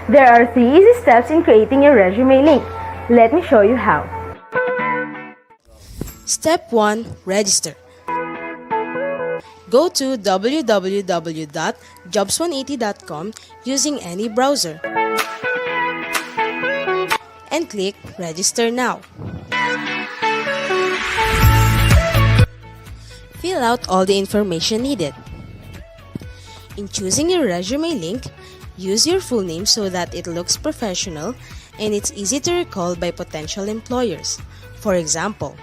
There are 3 easy steps in creating your resume link. Let me show you how. Step 1. Register. Go to www.jobs180.com using any browser and click Register Now. Fill out all the information needed. In choosing your resume link, use your full name so that it looks professional and it's easy to recall by potential employers. For example,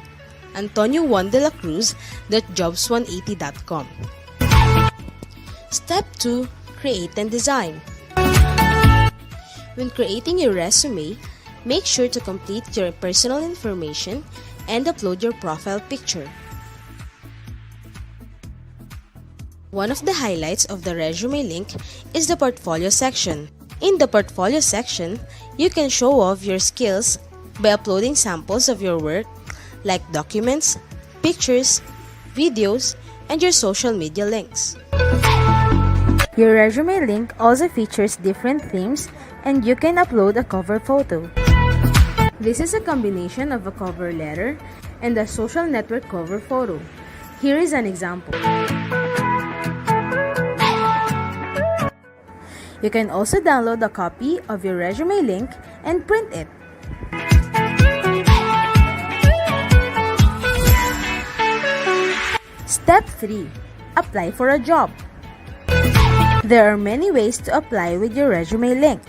Antonio Juan de la Cruz.jobs180.com. Step 2. Create and design. When creating your resume, make sure to complete your personal information and upload your profile picture. One of the highlights of the resume link is the portfolio section. In the portfolio section, you can show off your skills by uploading samples of your work like documents, pictures, videos, and your social media links. Your resume link also features different themes and you can upload a cover photo. This is a combination of a cover letter and a social network cover photo. Here is an example. You can also download a copy of your resume link and print it. Step 3. Apply for a job. There are many ways to apply with your resume link.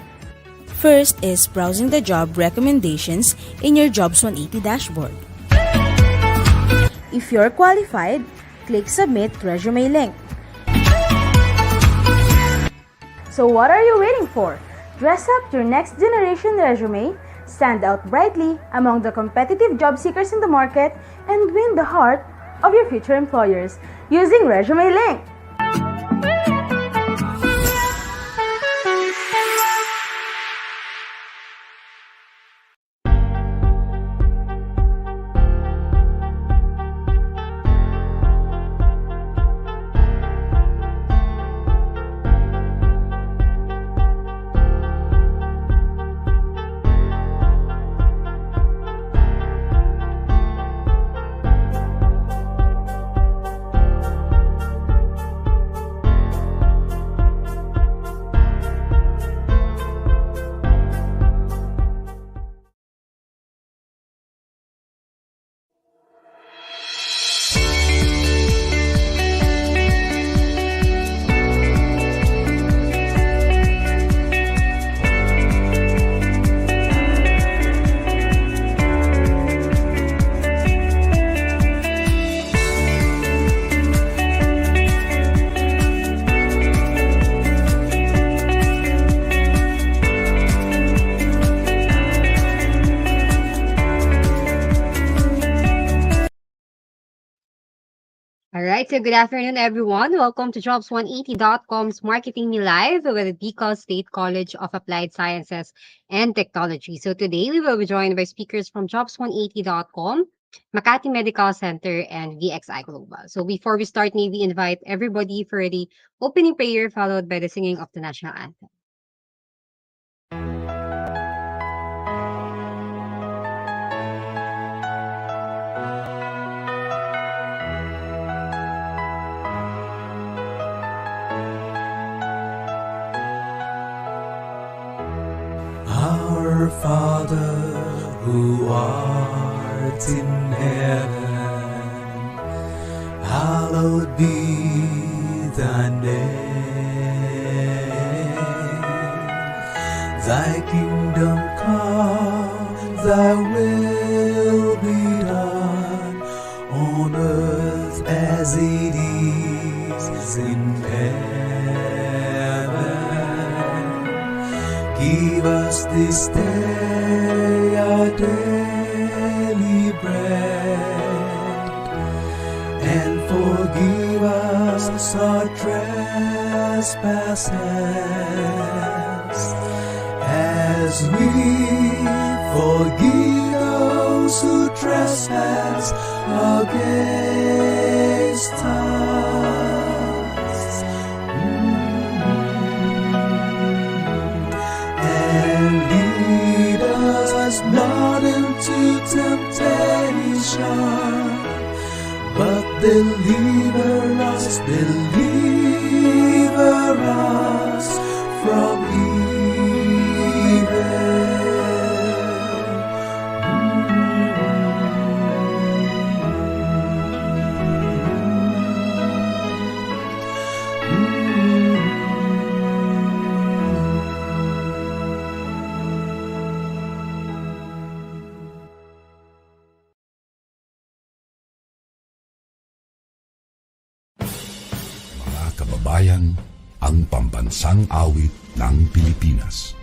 First is browsing the job recommendations in your Jobs 180 dashboard. If you're qualified, click Submit Resume Link. So what are you waiting for? Dress up your next generation resume, stand out brightly among the competitive job seekers in the market, and win the heart of your future employers using Resume Link. All right, so good afternoon, everyone. Welcome to Jobs180.com's Marketing Me Live with the Bicol State College of Applied Sciences and Technology. So today we will be joined by speakers from Jobs180.com, Makati Medical Center, and VXI Global. So before we start, may we invite everybody for the opening prayer followed by the singing of the national anthem. Our Father, who art in heaven, hallowed be thy name. Thy kingdom come, thy will be done, on earth as it is in heaven. Give us this day our daily bread, and forgive us our trespasses, as we forgive those who trespass against us. deliver us from Mga kababayan, ang pambansang awit ng Pilipinas.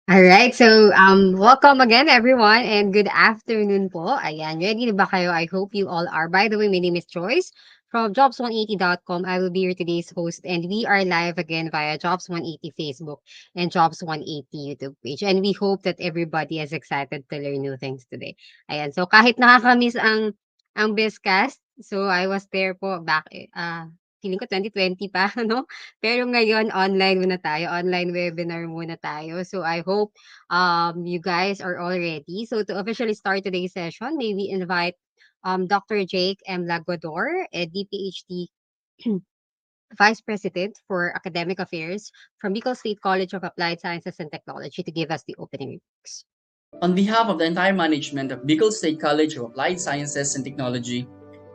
All right. So, welcome again, everyone, and good afternoon po. Ayan, ready na ba kayo? I hope you all are. By the way, my name is Joyce from jobs180.com. I will be your today's host, and we are live again via Jobs180 Facebook and Jobs180 YouTube page. And we hope that everybody is excited to learn new things today. Ayan. So, kahit nakakamiss ang BISCAST, so I was there po back, feeling ko 2020 pa, no? Pero ngayon online muna tayo, online webinar muna tayo. So I hope you guys are all ready. So to officially start today's session, may we invite Dr. Jake M. Laguador, a DPHD Vice President for Academic Affairs from Bicol State College of Applied Sciences and Technology to give us the opening remarks. On behalf of the entire management of Bicol State College of Applied Sciences and Technology,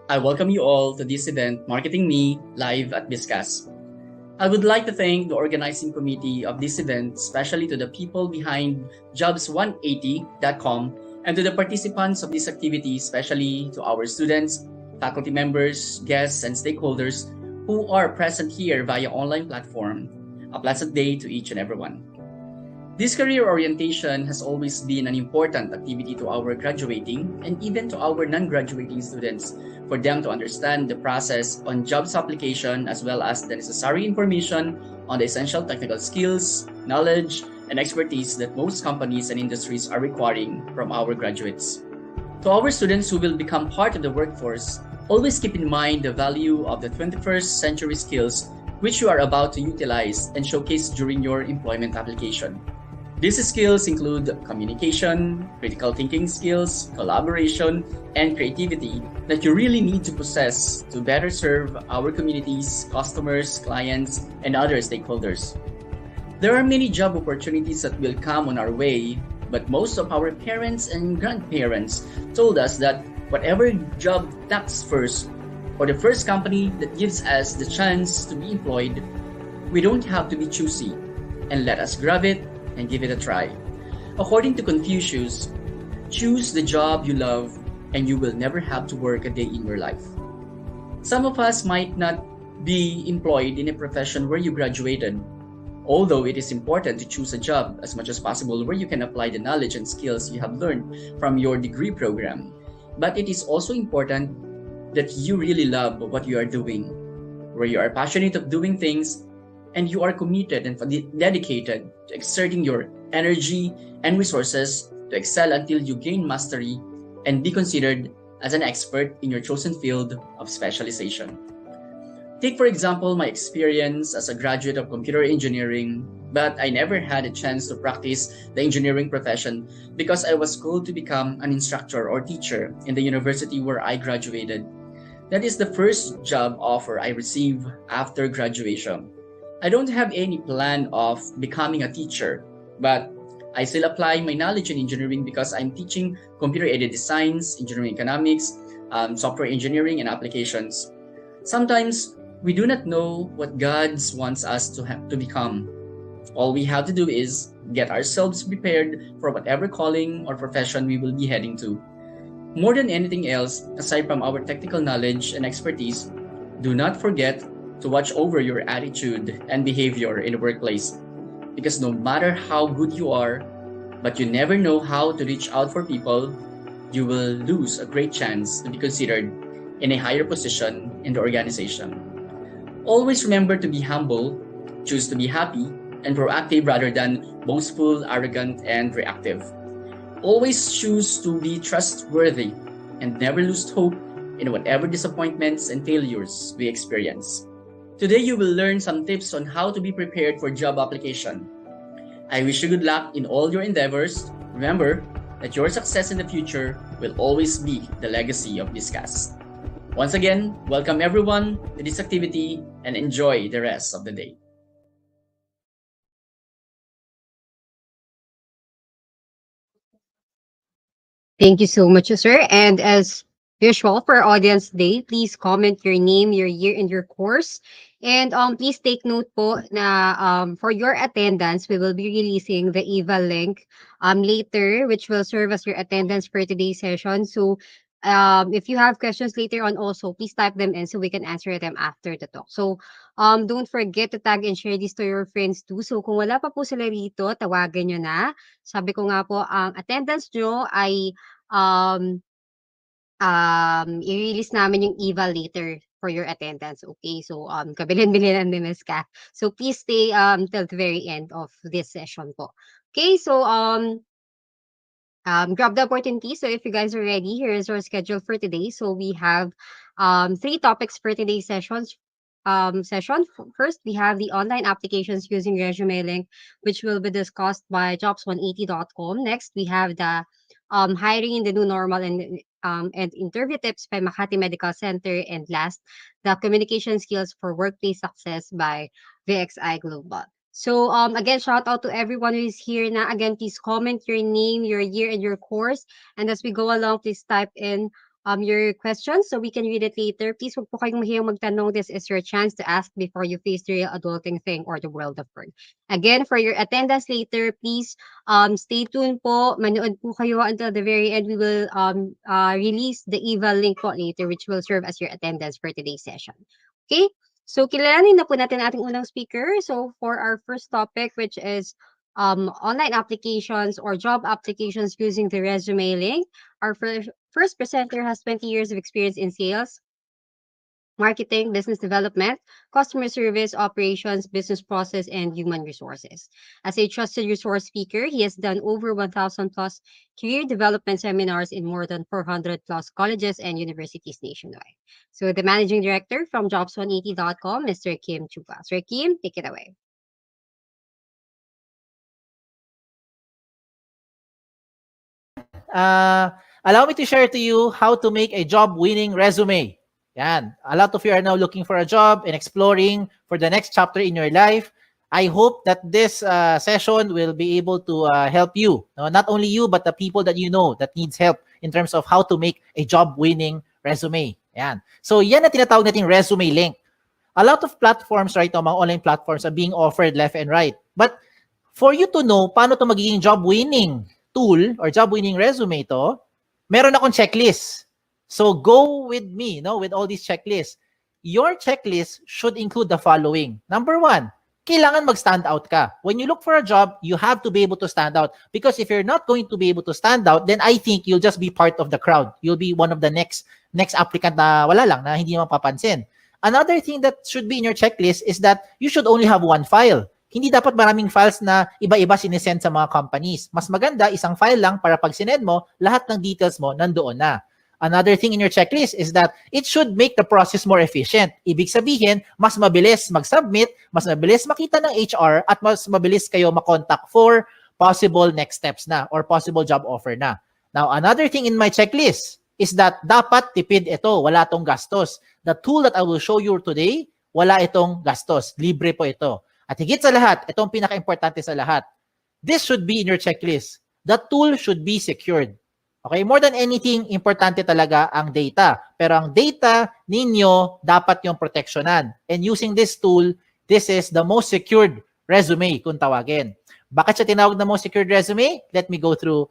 I welcome you all to this event, Marketing Me, live at BISCAST. I would like to thank the organizing committee of this event, especially to the people behind jobs180.com and to the participants of this activity, especially to our students, faculty members, guests, and stakeholders who are present here via online platform. A pleasant day to each and everyone. This career orientation has always been an important activity to our graduating and even to our non-graduating students for them to understand the process on jobs application as well as the necessary information on the essential technical skills, knowledge, and expertise that most companies and industries are requiring from our graduates. To our students who will become part of the workforce, always keep in mind the value of the 21st century skills which you are about to utilize and showcase during your employment application. These skills include communication, critical thinking skills, collaboration, and creativity that you really need to possess to better serve our communities, customers, clients, and other stakeholders. There are many job opportunities that will come on our way, but most of our parents and grandparents told us that whatever job tax first, or the first company that gives us the chance to be employed, we don't have to be choosy and let us grab it and give it a try. According to Confucius, choose the job you love and you will never have to work a day in your life. Some of us might not be employed in a profession where you graduated, although it is important to choose a job as much as possible where you can apply the knowledge and skills you have learned from your degree program. But it is also important that you really love what you are doing, where you are passionate of doing things and you are committed and dedicated to exerting your energy and resources to excel until you gain mastery and be considered as an expert in your chosen field of specialization. Take, for example, my experience as a graduate of computer engineering, but I never had a chance to practice the engineering profession because I was called to become an instructor or teacher in the university where I graduated. That is the first job offer I received after graduation. I don't have any plan of becoming a teacher, but I still apply my knowledge in engineering because I'm teaching computer-aided designs, engineering economics, software engineering, and applications. Sometimes we do not know what God wants us to become. All we have to do is get ourselves prepared for whatever calling or profession we will be heading to. More than anything else, aside from our technical knowledge and expertise, do not forget to watch over your attitude and behavior in the workplace. Because no matter how good you are, but you never know how to reach out for people, you will lose a great chance to be considered in a higher position in the organization. Always remember to be humble, choose to be happy, and proactive rather than boastful, arrogant, and reactive. Always choose to be trustworthy and never lose hope in whatever disappointments and failures we experience. Today, you will learn some tips on how to be prepared for job application. I wish you good luck in all your endeavors. Remember that your success in the future will always be the legacy of BISCAST. Once again, welcome everyone to this activity and enjoy the rest of the day. Thank you so much, sir. And as usual for our audience today, please comment your name, your year, and your course. And please take note po na for your attendance, we will be releasing the EVA link later, which will serve as your attendance for today's session. So if you have questions later on also, please type them in so we can answer them after the talk. So don't forget to tag and share this to your friends too. So kung wala pa po sila rito, tawagan nyo na. Sabi ko nga po, ang attendance nyo ay um, i-release namin yung EVA later for your attendance. Okay, so kabilin-bilinan ni Ms. Ka. So please stay till the very end of this session po. Okay, so grab the opportunity. So if you guys are ready, here is our schedule for today. So we have three topics for today's session. First, we have the online applications using resume link, which will be discussed by jobs180.com. Next, we have the hiring in the new normal and interview tips by Makati Medical Center. And last, the communication skills for workplace success by VXI Global. So again, shout out to everyone who is here na. Again, please comment your name, your year, and your course. And as we go along, please type in your questions so we can read it later. Please wag po kayong mahiyang magtanong. This is your chance to ask before you face the real adulting thing or the world of work. Again, for your attendance later, please stay tuned po. Manood po kayo until the very end. We will release the eval link po later, which will serve as your attendance for today's session. Okay? So, kilalanin na po natin ating unang speaker. So, for our first topic, which is online applications or job applications using the resume link, our first presenter has 20 years of experience in sales, marketing, business development, customer service, operations, business process, and human resources. As a trusted resource speaker, he has done over 1,000 plus career development seminars in more than 400 plus colleges and universities nationwide. So the managing director from jobs180.com, Mr. Kim Chua. Sir Kim, take it away. Allow me to share to you how to make a job-winning resume. Yan. A lot of you are now looking for a job and exploring for the next chapter in your life. I hope that this session will be able to help you. No? Not only you, but the people that you know that needs help in terms of how to make a job-winning resume. Yan. So yan na tinatawag natin resume link. A lot of platforms right now, mga online platforms are being offered left and right. But for you to know paano to magiging job-winning tool or job-winning resume to, meron akong checklist. So go with me, no, with all these checklists. Your checklist should include the following. Number 1, kailangan mag-stand out ka. When you look for a job, you have to be able to stand out. Because if you're not going to be able to stand out, then I think you'll just be part of the crowd. You'll be one of the next applicant na wala lang, na hindi mapapansin. Another thing that should be in your checklist is that you should only have one file. Hindi dapat maraming files na iba-iba sinesend sa mga companies. Mas maganda, isang file lang para pag sinend mo, lahat ng details mo nandoon na. Another thing in your checklist is that it should make the process more efficient. Ibig sabihin, mas mabilis mag-submit, mas mabilis makita ng HR, at mas mabilis kayo makontak for possible next steps na or possible job offer na. Now, another thing in my checklist is that dapat tipid ito, wala itong gastos. The tool that I will show you today, wala itong gastos. Libre po ito. At higit sa lahat, itong pinaka-importante sa lahat, this should be in your checklist. The tool should be secured. Okay, more than anything, importante talaga ang data. Pero ang data ninyo, dapat yung protectionan. And using this tool, this is the most secured resume kung tawagin. Bakit siya tinawag na most secured resume? Let me go through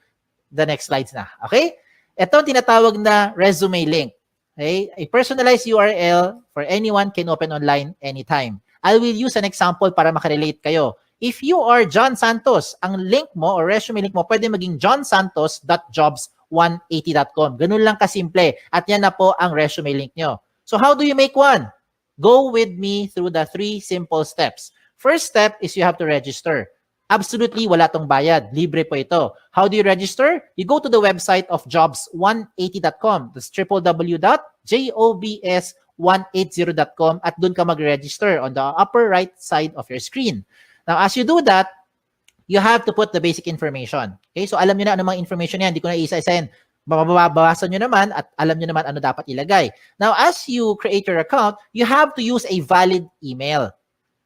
the next slides na. Okay? Ito ang tinatawag na resume link. Okay? A personalized URL for anyone can open online anytime. I will use an example para makarelate kayo. If you are John Santos, ang link mo or resume link mo pwede maging johnsantos.jobs180.com. Ganun lang kasimple. At yan na po ang resume link nyo. So how do you make one? Go with me through the 3 simple steps. First step is you have to register. Absolutely, wala tong bayad. Libre po ito. How do you register? You go to the website of jobs180.com. That's www.jobs180.com at dun ka mag-register on the upper right side of your screen. Now, as you do that, you have to put the basic information. Okay? So, alam nyo na ano mga information yan. Hindi ko na isa-isahin. Babawasan nyo naman at alam nyo naman ano dapat ilagay. Now, as you create your account, you have to use a valid email.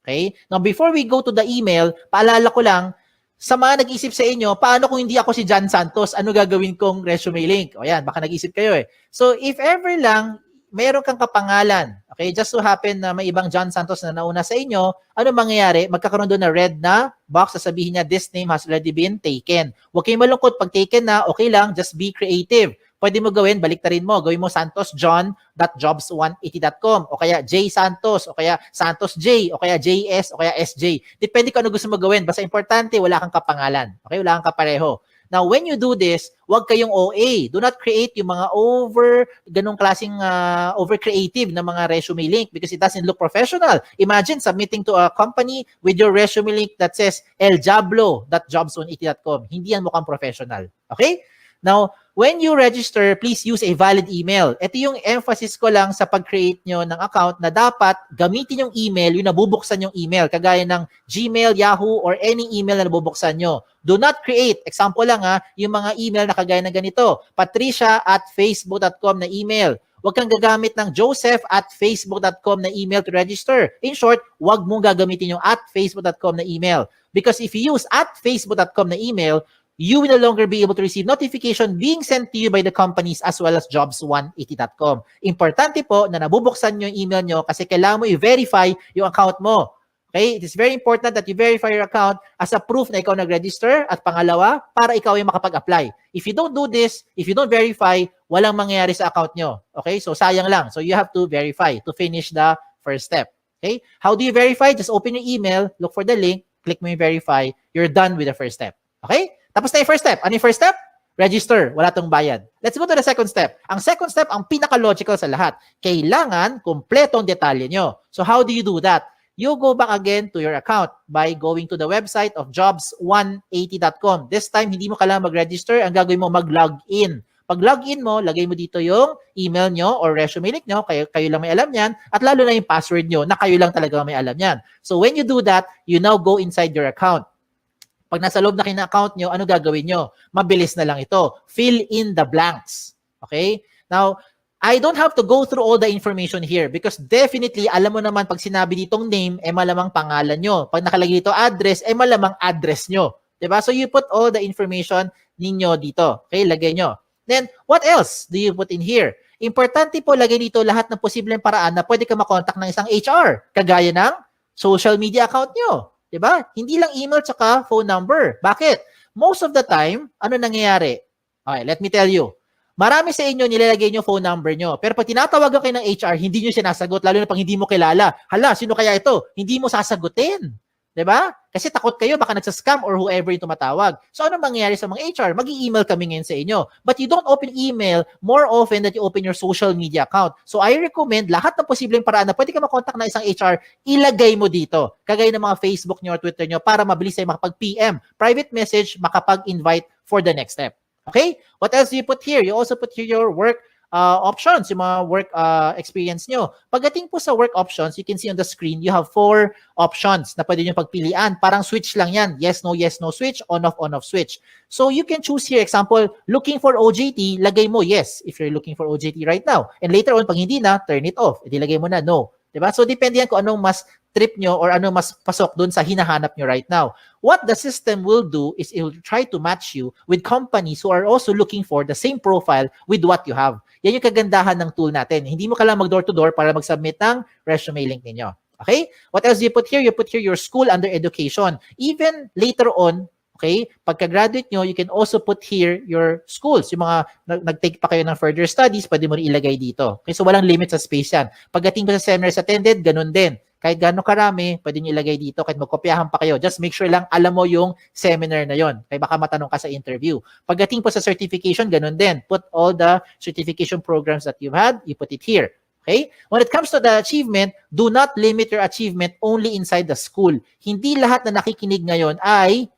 Okay? Now, before we go to the email, paalala ko lang, sa mga nag-isip sa inyo, paano kung hindi ako si John Santos, ano gagawin kong resume link? O yan, baka nag-isip kayo eh. So, if ever lang, meron kang kapangalan. Okay, just so happen na may ibang John Santos na nauna sa inyo, ano mangyayari? Magkakaroon doon na red na box, sasabihin niya, this name has already been taken. Huwag kayong malungkot. Pag taken na, okay lang, just be creative. Pwede mo gawin, baliktarin mo. Gawin mo santosjohn.jobs180.com o kaya J Santos o kaya Santos J o kaya JS o kaya SJ. Depende kung ano gusto mo gawin. Basta importante, wala kang kapangalan. Okay, wala kang kapareho. Now, when you do this, huwag kayong OA. Do not create yung mga ganong klaseng over-creative na mga resume link because it doesn't look professional. Imagine submitting to a company with your resume link that says eljablo.jobs180.com. Hindi yan mukhang professional. Okay? Now, when you register, please use a valid email. Ito yung emphasis ko lang sa pag-create nyo ng account na dapat gamitin yung email, yung nabubuksan yung email, kagaya ng Gmail, Yahoo, or any email na nabubuksan nyo. Do not create, example lang yung mga email na kagaya ng ganito, patricia@facebook.com na email. Huwag kang gagamit ng joseph@facebook.com na email to register. In short, huwag mong gagamitin yung @facebook.com na email. Because if you use @facebook.com na email, you will no longer be able to receive notification being sent to you by the companies as well as jobs180.com. Importante po na nabubuksan nyo yung email nyo kasi kailangan mo i-verify yung account mo. Okay? It is very important that you verify your account as a proof na ikaw nag-register at pangalawa, para ikaw ay makapag-apply. If you don't do this, if you don't verify, walang mangyayari sa account nyo. Okay? So sayang lang. So you have to verify to finish the first step. Okay? How do you verify? Just open your email, look for the link, click mo yung verify, you're done with the first step. Okay? Tapos na yung first step. Ano yung first step? Register. Wala tong bayad. Let's go to the second step. Ang second step, ang pinaka-logical sa lahat. Kailangan kumpletong detalye nyo. So how do you do that? You go back again to your account by going to the website of jobs180.com. This time, hindi mo kailangan mag-register. Ang gagawin mo, mag-login. Pag login mo, lagay mo dito yung email nyo or resume link nyo. Kayo lang may alam yan. At lalo na yung password nyo na kayo lang talaga may alam yan. So when you do that, you now go inside your account. Pag nasa loob na kayo ng account nyo, ano gagawin nyo? Mabilis na lang ito. Fill in the blanks. Okay? Now, I don't have to go through all the information here because definitely, alam mo naman pag sinabi ditong name, malamang pangalan nyo. Pag nakalagay dito address, malamang address nyo. Diba? So you put all the information ninyo dito. Okay? Lagay nyo. Then, what else do you put in here? Importante po, lagay dito lahat ng posibleng paraan na pwede ka makontak ng isang HR. Kagaya ng social media account nyo. Diba? Hindi lang email tsaka phone number. Bakit? Most of the time, ano nangyayari? Okay, let me tell you. Marami sa inyo nilalagay nyo phone number nyo. Pero pag tinatawagan kayo ng HR, hindi nyo sinasagot. Lalo na pag hindi mo kilala. Hala, sino kaya ito? Hindi mo sasagutin. Diba? Kasi takot kayo, baka nagsascam or whoever yung tumatawag. So ano mangyayari sa mga HR? Mag-i-email kami ngayon sa inyo. But you don't open email more often than you open your social media account. So I recommend lahat ng posibleng paraan na pwede ka makontak na isang HR, ilagay mo dito. Kagaya ng mga Facebook nyo or Twitter nyo para mabilis tayo makapag-PM. Private message, makapag-invite for the next step. Okay? What else do you put here? You also put here your work options, yung mga work experience nyo. Pagdating po sa work options, you can see on the screen, you have 4 options na pwede nyo pagpilian. Parang switch lang yan. Yes, no switch, on, off switch. So you can choose here, example, looking for OJT, lagay mo yes, if you're looking for OJT right now. And later on, pag hindi na, turn it off. Edi lagay mo na no. Diba? So depende yan kung anong mas trip nyo or anong mas pasok dun sa hinahanap nyo right now. What the system will do is it will try to match you with companies who are also looking for the same profile with what you have. Yan yung kagandahan ng tool natin. Hindi mo kailangan mag-door-to-door para mag-submit ng resume link ninyo. Okay? What else do you put here? You put here your school under education. Even later on, okay, pagka-graduate nyo, you can also put here your schools. Yung mga nag-take pa kayo ng further studies, pwede mo rin ilagay dito. Okay, so walang limit sa space yan. Pagdating mo sa seminars attended, ganun din. Kahit gano'ng karami, pwede nyo ilagay dito. Kahit magkopyahan pa kayo. Just make sure lang alam mo yung seminar na yon. Kaya baka matanong ka sa interview. Pagdating po sa certification, ganun din. Put all the certification programs that you've had, you put it here. Okay? When it comes to the achievement, do not limit your achievement only inside the school. Hindi lahat na nakikinig ngayon ay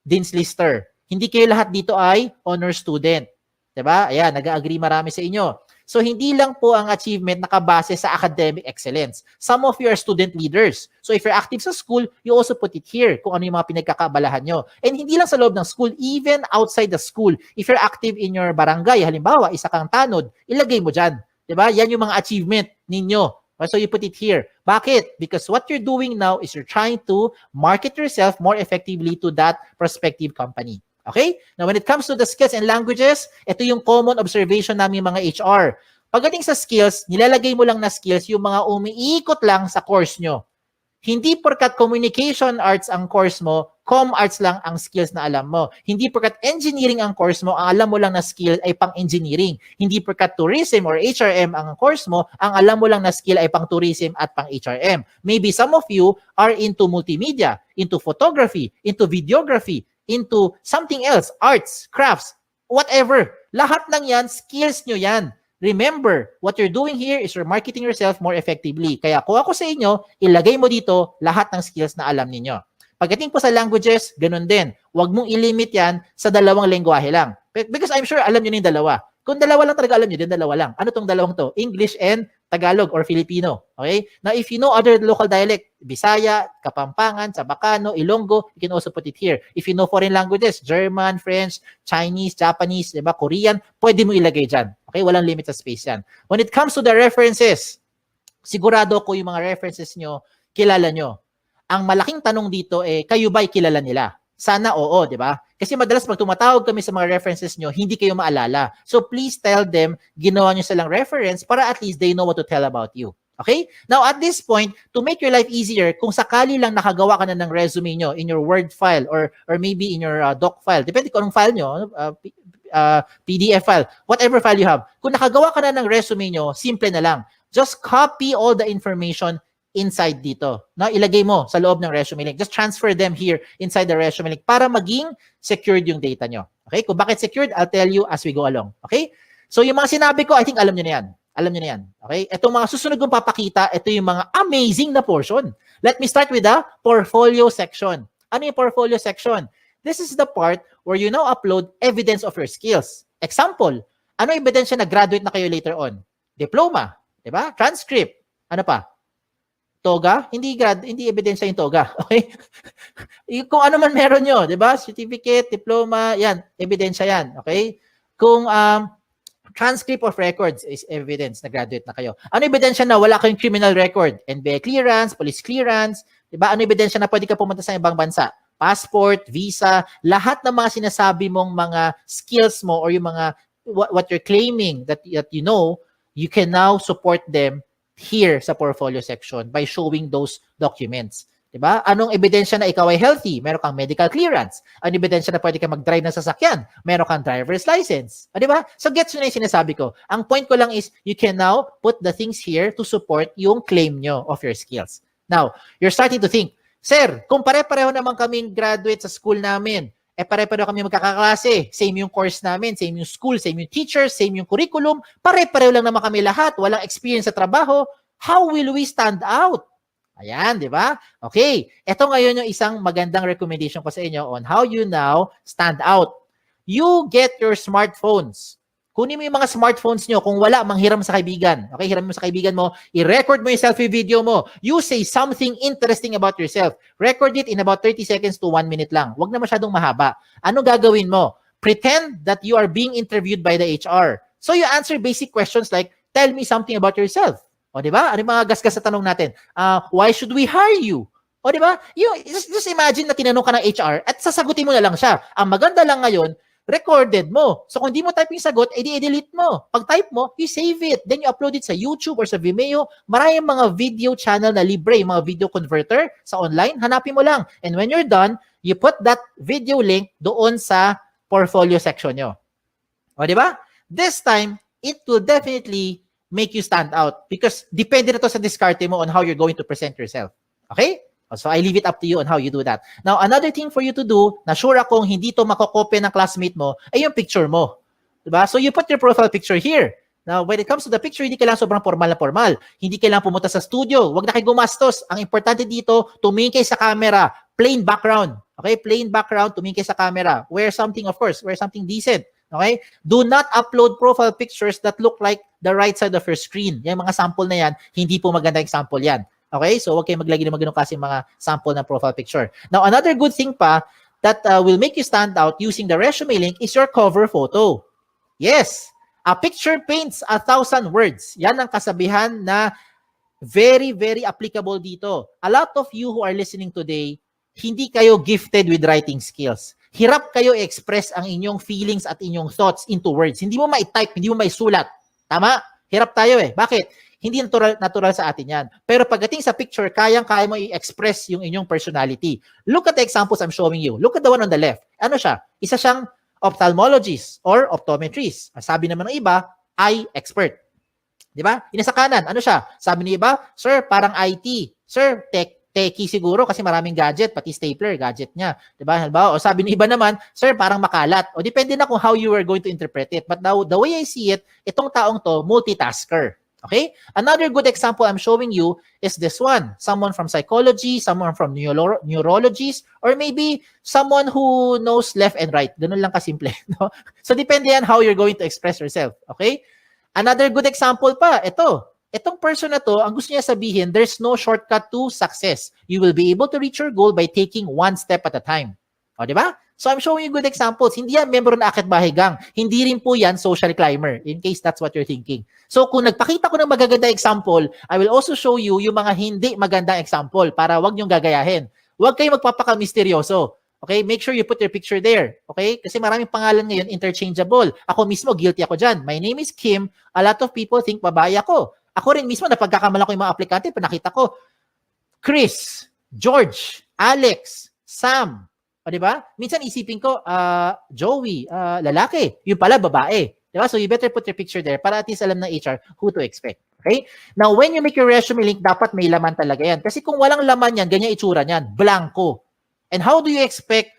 Dean's Lister. Hindi kayo lahat dito ay honor student. Diba? Ayan, nag-agree marami sa inyo. So, hindi lang po ang achievement nakabase sa academic excellence. Some of you are student leaders. So, if you're active sa school, you also put it here kung ano yung mga pinagkakaabalahan nyo. And hindi lang sa loob ng school, even outside the school. If you're active in your barangay, halimbawa, isa kang tanod, ilagay mo dyan. Diba? Yan yung mga achievement ninyo. So, you put it here. Bakit? Because what you're doing now is you're trying to market yourself more effectively to that prospective company. Okay? Now, when it comes to the skills and languages, ito yung common observation namin mga HR. Pagdating sa skills, nilalagay mo lang na skills yung mga umiikot lang sa course nyo. Hindi porkat communication arts ang course mo, com arts lang ang skills na alam mo. Hindi porkat engineering ang course mo, ang alam mo lang na skill ay pang-engineering. Hindi porkat tourism or HRM ang course mo, ang alam mo lang na skill ay pang-tourism at pang-HRM. Maybe some of you are into multimedia, into photography, into videography, into something else, arts, crafts, whatever. Lahat ng yan, skills nyo yan. Remember, what you're doing here is you're marketing yourself more effectively. Kaya kung ako sa inyo, ilagay mo dito lahat ng skills na alam ninyo. Pagdating po sa languages, ganun din. Huwag mong ilimit yan sa 2 lengguwahe lang. Because I'm sure alam nyo na yung 2. Kung 2 lang talaga alam nyo, din 2 lang. Ano tong 2 to? English and Tagalog or Filipino. Okay? Now, if you know other local dialect, Bisaya, Kapampangan, Sabacano, Ilonggo, you can also put it here. If you know foreign languages, German, French, Chinese, Japanese, diba, Korean, pwede mo ilagay dyan. Okay? Walang limit sa space yan. When it comes to the references, sigurado ko yung mga references nyo, kilala nyo. Ang malaking tanong dito kayo ba'y kilala nila? Sana oo, di ba? Kasi madalas pag tumatawag kami sa mga references nyo, hindi kayo maalala. So please tell them, ginawa nyo silang reference para at least they know what to tell about you. Okay? Now at this point, to make your life easier, kung sakali lang nakagawa ka na ng resume nyo in your Word file or maybe in your doc file, depende kung anong file nyo, PDF file, whatever file you have. Kung nakagawa ka na ng resume nyo, simple na lang. Just copy all the information inside dito. No, ilagay mo sa loob ng resume link. Just transfer them here inside the resume link para maging secured yung data nyo. Okay? Kung bakit secured, I'll tell you as we go along. Okay? So yung mga sinabi ko, I think alam nyo na yan. Alam nyo na yan. Okay? Itong mga susunod kong papakita, ito yung mga amazing na portion. Let me start with the portfolio section. Ano yung portfolio section? This is the part where you now upload evidence of your skills. Example, ano ebidensya na graduate na kayo later on? Diploma, di ba? Transcript. Ano pa? Toga, hindi ebidensya yung toga. Okay? Kung ano man meron nyo, di ba? Certificate, diploma, yan, ebidensya yan. Okay? Kung transcript of records is evidence na graduate na kayo. Ano ebidensya na wala kayong criminal record? NBA clearance, police clearance, di ba? Ano ebidensya na pwede ka pumunta sa ibang bansa? Passport, visa, lahat ng mga sinasabi mong mga skills mo or yung mga what you're claiming that you know, you can now support them here sa portfolio section by showing those documents. Diba? Anong ebidensya na ikaw ay healthy? Meron kang medical clearance. Anong ebidensya na pwede ka mag-drive ng sasakyan? Meron kang driver's license. Diba? So gets nyo na yung sinasabi ko. Ang point ko lang is you can now put the things here to support yung claim nyo of your skills. Now, you're starting to think, Sir, kung pare-pareho naman kaming graduate sa school namin, pare-pareho kami magkakaklase, same yung course namin, same yung school, same yung teachers, same yung curriculum, pare-pareho lang naman kami lahat, walang experience sa trabaho, how will we stand out? Ayan, di ba? Okay, ito ngayon yung isang magandang recommendation ko sa inyo on how you now stand out. You get your smartphones. Kunin mo yung mga smartphones nyo. Kung wala, manghiram sa kaibigan. Okay, hiram mo sa kaibigan mo. I-record mo yung selfie video mo. You say something interesting about yourself. Record it in about 30 seconds to 1 minute lang. Huwag na masyadong mahaba. Ano gagawin mo? Pretend that you are being interviewed by the HR. So you answer basic questions like, tell me something about yourself. O, di ba? Ano yung mga gasgas sa tanong natin? Why should we hire you? O, di ba? Just imagine na tinanong ka ng HR at sasagutin mo na lang siya. Ang maganda lang ngayon, recorded mo. So kung di mo type yung sagot, edi-delete mo. Pag type mo, you save it. Then you upload it sa YouTube or sa Vimeo. Maraming mga video channel na libre, yung mga video converter sa online. Hanapin mo lang. And when you're done, you put that video link doon sa portfolio section nyo. O, di ba? This time, it will definitely make you stand out because depende na to sa diskarte mo on how you're going to present yourself. Okay? So I leave it up to you on how you do that. Now, another thing for you to do, na sure akong hindi to makokopya ng classmate mo, ay yung picture mo. Diba? So you put your profile picture here. Now, when it comes to the picture, hindi kailangan sobrang formal na formal. Hindi kailangan pumunta sa studio. Huwag na kayo gumastos. Ang importante dito, tumingin kayo sa camera. Plain background. Okay? Plain background, tumingin kayo sa camera. Wear something, of course. Wear something decent. Okay? Do not upload profile pictures that look like the right side of your screen. Yung mga sample na yan, hindi po maganda yung sample yan. Okay? So, huwag kayong maglagay ng mga kasi mga sample ng profile picture. Now, another good thing pa that will make you stand out using the resume link is your cover photo. Yes! A picture paints 1,000 words. Yan ang kasabihan na very, very applicable dito. A lot of you who are listening today, hindi kayo gifted with writing skills. Hirap kayo i-express ang inyong feelings at inyong thoughts into words. Hindi mo ma-type, hindi mo ma-sulat. Tama? Hirap tayo eh. Bakit? Hindi natural sa atin yan. Pero pagdating sa picture, kaya mo i-express yung inyong personality. Look at the examples I'm showing you. Look at the one on the left. Ano siya? Isa siyang ophthalmologist or optometrist. Sabi naman ng iba, eye expert. Di ba? Yung sa kanan, ano siya? Sabi ng iba, sir, parang IT. Sir, techie siguro kasi maraming gadget, pati stapler, gadget niya. Di ba? O sabi ng iba naman, sir, parang makalat. O depende na kung how you are going to interpret it. But now, the way I see it, itong taong to, multitasker. Okay? Another good example I'm showing you is this one. Someone from psychology, someone from neurologist, or maybe someone who knows left and right. Ganun lang kasimple. No? So, depende yan how you're going to express yourself. Okay? Another good example pa, ito. Itong person na to, ang gusto niya sabihin, there's no shortcut to success. You will be able to reach your goal by taking one step at a time. O, di ba? So I'm showing you good examples. Hindi yan member ng Akit Bahay Gang. Hindi rin po yan social climber, in case that's what you're thinking. So kung nagpakita ko ng magaganda example, I will also show you yung mga hindi magandang example para wag niyong gagayahin. Huwag kayo magpapaka-misteryoso. Okay? Make sure you put your picture there. Okay? Kasi maraming pangalan ngayon interchangeable. Ako mismo, guilty ako dyan. My name is Kim. A lot of people think babae ako. Ako rin mismo, napagkakamala ko yung mga aplikante, pinakita ko, Chris, George, Alex, Sam. O, diba? Minsan isipin ko, Joey, lalaki. Yung pala, babae. Diba? So you better put your picture there para at least alam ng HR who to expect. Okay? Now, when you make your resume link, dapat may laman talaga yan. Kasi kung walang laman yan, ganyan itsura niyan. Blanco. And how do you expect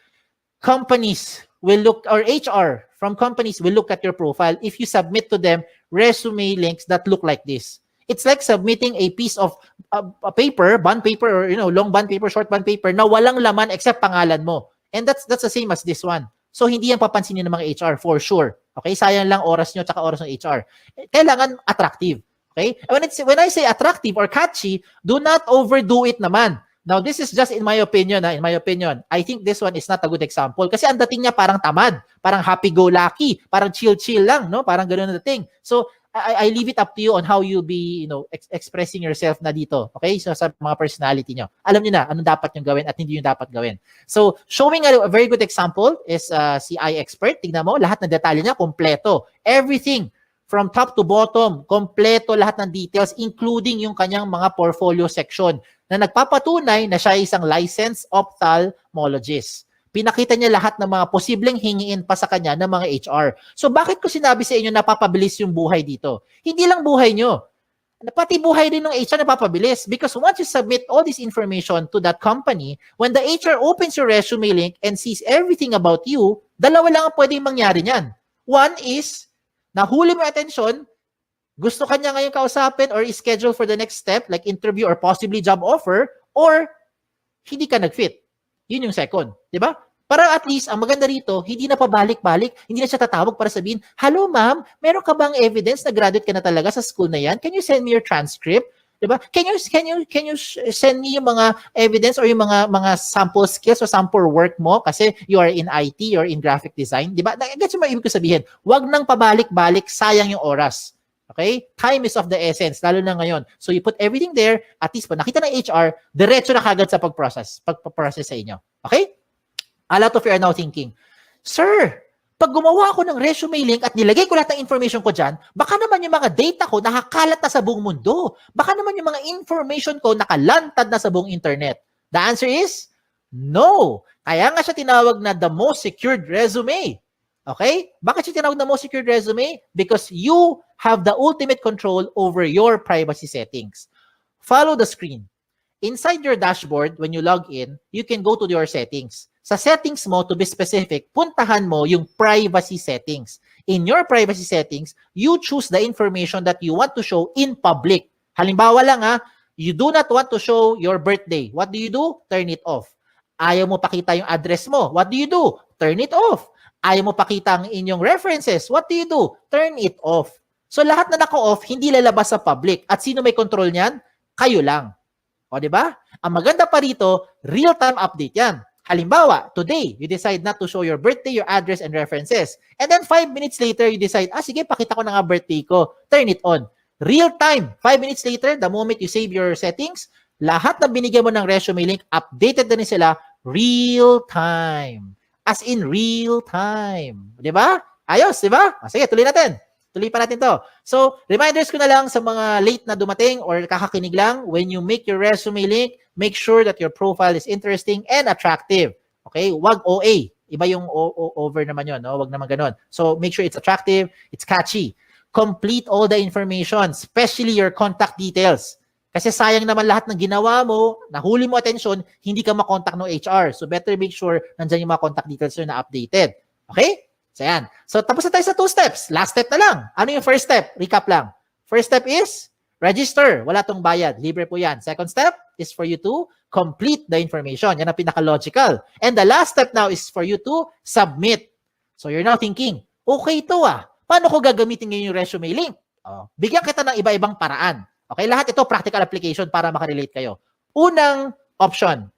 companies will look, or HR from companies will look at your profile if you submit to them resume links that look like this? It's like submitting a piece of a paper, bond paper, or long bond paper, short bond paper na walang laman except pangalan mo. And that's the same as this one. So hindi yan papansinin ng mga HR for sure. Okay? Sayang lang oras nyo tsaka oras ng HR. Kailangan attractive. Okay? When I say attractive or catchy, do not overdo it naman. Now, this is just in my opinion. In my opinion, I think this one is not a good example. Kasi ang dating niya parang tamad, parang happy-go-lucky, parang chill-chill lang, no? Parang gano'n na dating. So, I leave it up to you on how you be, expressing yourself na dito. Okay? So, sa mga personality nyo. Alam niyo na anong dapat nyo gawin at hindi nyo dapat gawin. So, showing a very good example is si iExpert. Tignan mo, lahat ng detalye niya, kompleto. Everything from top to bottom, kompleto lahat ng details, including yung kanyang mga portfolio section na nagpapatunay na siya ay isang licensed ophthalmologist. Pinakita niya lahat ng mga posibleng hingiin pa sa kanya ng mga HR. So bakit ko sinabi sa inyo napapabilis yung buhay dito? Hindi lang buhay nyo. Pati buhay din ng HR napapabilis. Because once you submit all this information to that company, when the HR opens your resume link and sees everything about you, dalawa lang ang pwedeng mangyari niyan. One is, nahuli mo attention, gusto kanya ngayon kausapin or schedule for the next step, like interview or possibly job offer, or hindi ka nag-fit. Yun yung second. Di ba? Para at least, ang maganda rito, hindi na pabalik-balik, hindi na siya tatawag para sabihin, hello ma'am, meron ka bang evidence na graduate ka na talaga sa school na yan? Can you send me your transcript? Di ba? Can you send me yung mga evidence or yung mga sample skills or sample work mo kasi you are in IT or in graphic design? Di ba? That's yung ibig ko sabihin. Huwag nang pabalik-balik, sayang yung oras. Okay? Time is of the essence, lalo na ngayon. So you put everything there, at least pa nakita ng HR, diretso na kagad sa pagprocess sa inyo. Okay? A lot of you are now thinking, Sir, pag gumawa ako ng resume link at nilagay ko lahat ng information ko dyan, baka naman yung mga data ko nakakalat na sa buong mundo. Baka naman yung mga information ko nakalantad na sa buong internet. The answer is, no. Kaya nga siya tinawag na the most secured resume. Okay? Bakit siya tinawag na most secured resume? Because you have the ultimate control over your privacy settings. Follow the screen. Inside your dashboard, when you log in, you can go to your settings. Sa settings mo, to be specific, puntahan mo yung privacy settings. In your privacy settings, you choose the information that you want to show in public. Halimbawa lang you do not want to show your birthday. What do? Turn it off. Ayaw mo pakita yung address mo. What do? Turn it off. Ayaw mo pakita ang inyong references. What do? Turn it off. So lahat na naka-off, hindi lalabas sa public. At sino may control niyan? Kayo lang. O, di ba? Ang maganda pa rito, real-time update yan. Halimbawa, today, you decide not to show your birthday, your address, and references. And then 5 minutes later, you decide, sige, pakita ko na nga birthday ko. Turn it on. Real-time. 5 minutes later, the moment you save your settings, lahat na binigyan mo ng resume link, updated na rin sila real-time. As in real time. Di ba? Ayos, di ba? Sige, tuloy natin. Tuloy pa natin to. So, reminders ko na lang sa mga late na dumating or kakakinig lang, when you make your resume link, make sure that your profile is interesting and attractive. Okay? Wag OA. Iba yung over naman yun. No? Wag naman ganun. So, make sure it's attractive, it's catchy. Complete all the information, especially your contact details. Kasi sayang naman lahat ng ginawa mo, nahuli mo attention, hindi ka makontak ng HR. So better make sure nandiyan yung mga contact details na updated. Okay? So yan. So tapos na tayo sa 2 steps. Last step na lang. Ano yung first step? Recap lang. First step is register. Wala tong bayad. Libre po yan. Second step is for you to complete the information. Yan ang pinaka-logical. And the last step now is for you to submit. So you're now thinking, okay ito paano ko gagamitin ngayon yung resume link? Bigyan kita ng iba-ibang paraan. Okay, lahat ito practical application para makarelate kayo. Unang option,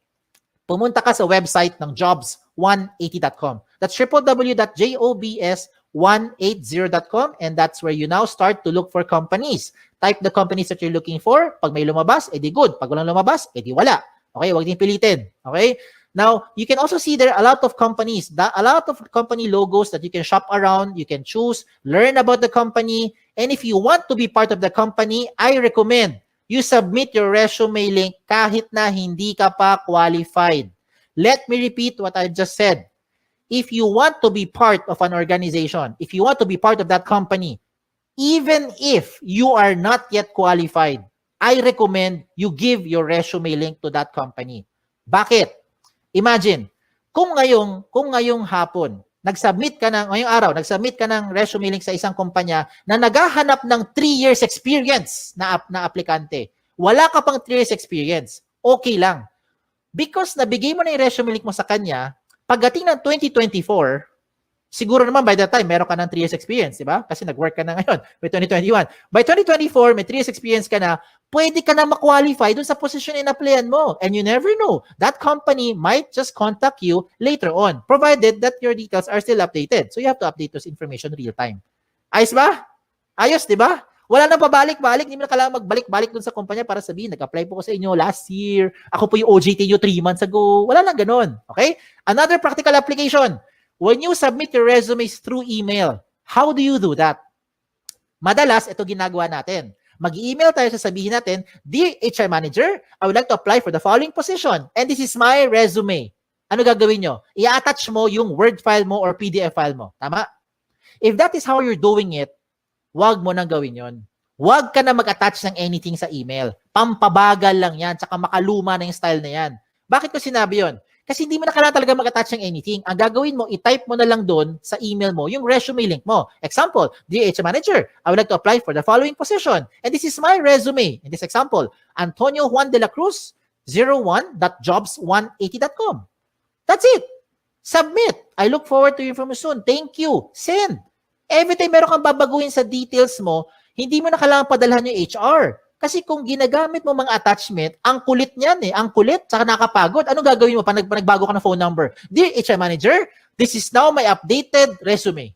pumunta ka sa website ng jobs180.com. That's www.jobs180.com, and that's where you now start to look for companies. Type the companies that you're looking for. Pag may lumabas, edi good. Pag walang lumabas, edi wala. Okay, huwag din pilitin. Okay? Now, you can also see there a lot of companies, a lot of company logos that you can shop around, you can choose, learn about the company, and if you want to be part of the company, I recommend you submit your resume link kahit na hindi ka pa qualified. Let me repeat what I just said. If you want to be part of an organization, if you want to be part of that company, even if you are not yet qualified, I recommend you give your resume link to that company. Bakit? Imagine, kung ngayong hapon, ngayong araw, nag-submit ka ng resume link sa isang kumpanya na naghahanap ng 3 years experience na aplikante. Wala ka pang 3 years experience. Okay lang. Because nabigay mo na yung resume link mo sa kanya, pagdating ng 2024, siguro naman by that time, meron ka ng 3 years experience, di ba? Kasi nag-work ka na ngayon by 2021. By 2024, may 3 years experience ka na, pwede ka na ma-qualify dun sa position in-applyan mo. And you never know. That company might just contact you later on, provided that your details are still updated. So you have to update those information real time. Ayos ba? Ayos, di ba? Wala nang pabalik-balik. Hindi mo na kailangan magbalik-balik dun sa kumpanya para sabihin, nag-apply po ko sa inyo last year. Ako po yung OJT nyo 3 months ago. Wala lang ganun. Okay? Another practical application. When you submit your resumes through email, how do you do that? Madalas, ito ginagawa natin. Mag-email tayo, sasabihin natin, Dear HR Manager, I would like to apply for the following position, and this is my resume. Ano gagawin nyo? I-attach mo yung Word file mo or PDF file mo. Tama? If that is how you're doing it, wag mo nang gawin yon. Wag ka na mag-attach ng anything sa email. Pampabagal lang yan, tsaka makaluma na yung style na yan. Bakit ko sinabi yon? Kasi hindi mo na kailangan talaga mag-attach ng anything. Ang gagawin mo, i-type mo na lang doon sa email mo yung resume link mo. Example, Dear HR Manager, I would like to apply for the following position. And this is my resume. In this example, Antonio Juan de la Cruz, 01.jobs180.com. That's it. Submit. I look forward to you from you soon. Thank you. Send. Every time meron kang babaguhin sa details mo, hindi mo na kailangan padalhan yung HR. Kasi kung ginagamit mo mga attachment, ang kulit niyan eh. Ang kulit, saka nakapagod. Ano gagawin mo pag nagbago ka ng phone number? Dear HR Manager, this is now my updated resume.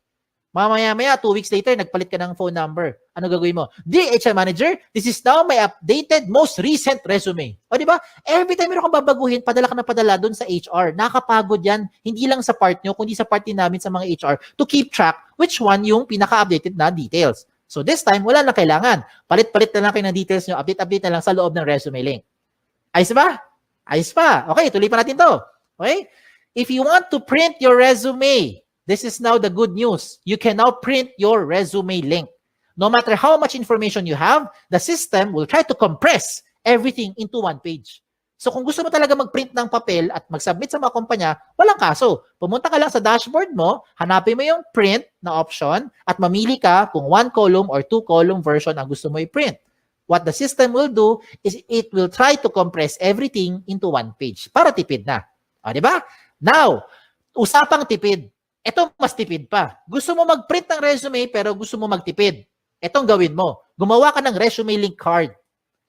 Mamaya-maya, 2 weeks later, nagpalit ka ng phone number. Ano gagawin mo? Dear HR Manager, this is now my updated, most recent resume. O di ba? Every time meron kang babaguhin, padala ka na padala doon sa HR. Nakapagod yan, hindi lang sa part nyo, kundi sa part din namin sa mga HR to keep track which one yung pinaka-updated na details. So this time, wala na kailangan. Palit-palit na lang kayo ng details nyo. Update-update na lang sa loob ng resume link. Ayos ba? Ayos pa. Okay, tuloy pa natin to. Okay? If you want to print your resume, this is now the good news. You can now print your resume link. No matter how much information you have, the system will try to compress everything into one page. So kung gusto mo talaga mag-print ng papel at mag-submit sa mga kumpanya, walang kaso. Pumunta ka lang sa dashboard mo, hanapin mo yung print na option at mamili ka kung 1 column or 2 column version ang gusto mo i-print. What the system will do is it will try to compress everything into one page para tipid na. O, di ba? Now, usapang tipid. Ito mas tipid pa. Gusto mo mag-print ng resume pero gusto mo magtipid. Itong gawin mo. Gumawa ka ng resume link card.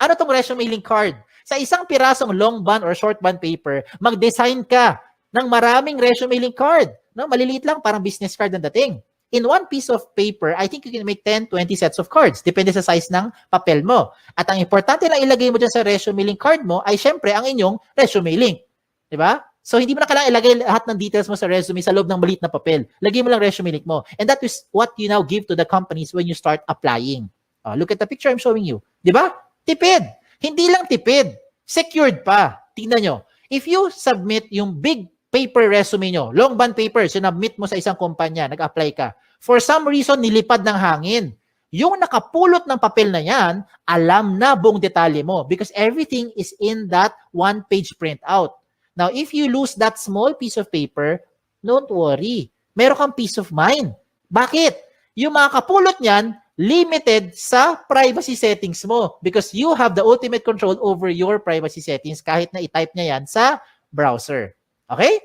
Ano tong resume link card? Sa isang pirasong long bond or short bond paper, mag-design ka ng maraming resume link card. No? Maliliit lang, parang business card ang dating. In one piece of paper, I think you can make 10, 20 sets of cards. Depende sa size ng papel mo. At ang importante lang ilagay mo dyan sa resume link card mo ay syempre ang inyong resume link. Diba? So, hindi mo na kailangan ilagay lahat ng details mo sa resume sa loob ng maliit na papel. Lagay mo lang resume link mo. And that is what you now give to the companies when you start applying. Look at the picture I'm showing you. Diba? Tipid. Hindi lang tipid. Secured pa. Tingnan nyo. If you submit yung big paper resume nyo, long bond paper, sinubmit mo sa isang kumpanya, nag-apply ka. For some reason, nilipad ng hangin. Yung nakapulot ng papel na yan, alam na buong detalye mo because everything is in that one-page printout. Now, if you lose that small piece of paper, don't worry. Meron kang peace of mind. Bakit? Yung mga kapulot niyan, limited sa privacy settings mo because you have the ultimate control over your privacy settings kahit na i-type niya yan sa browser. Okay?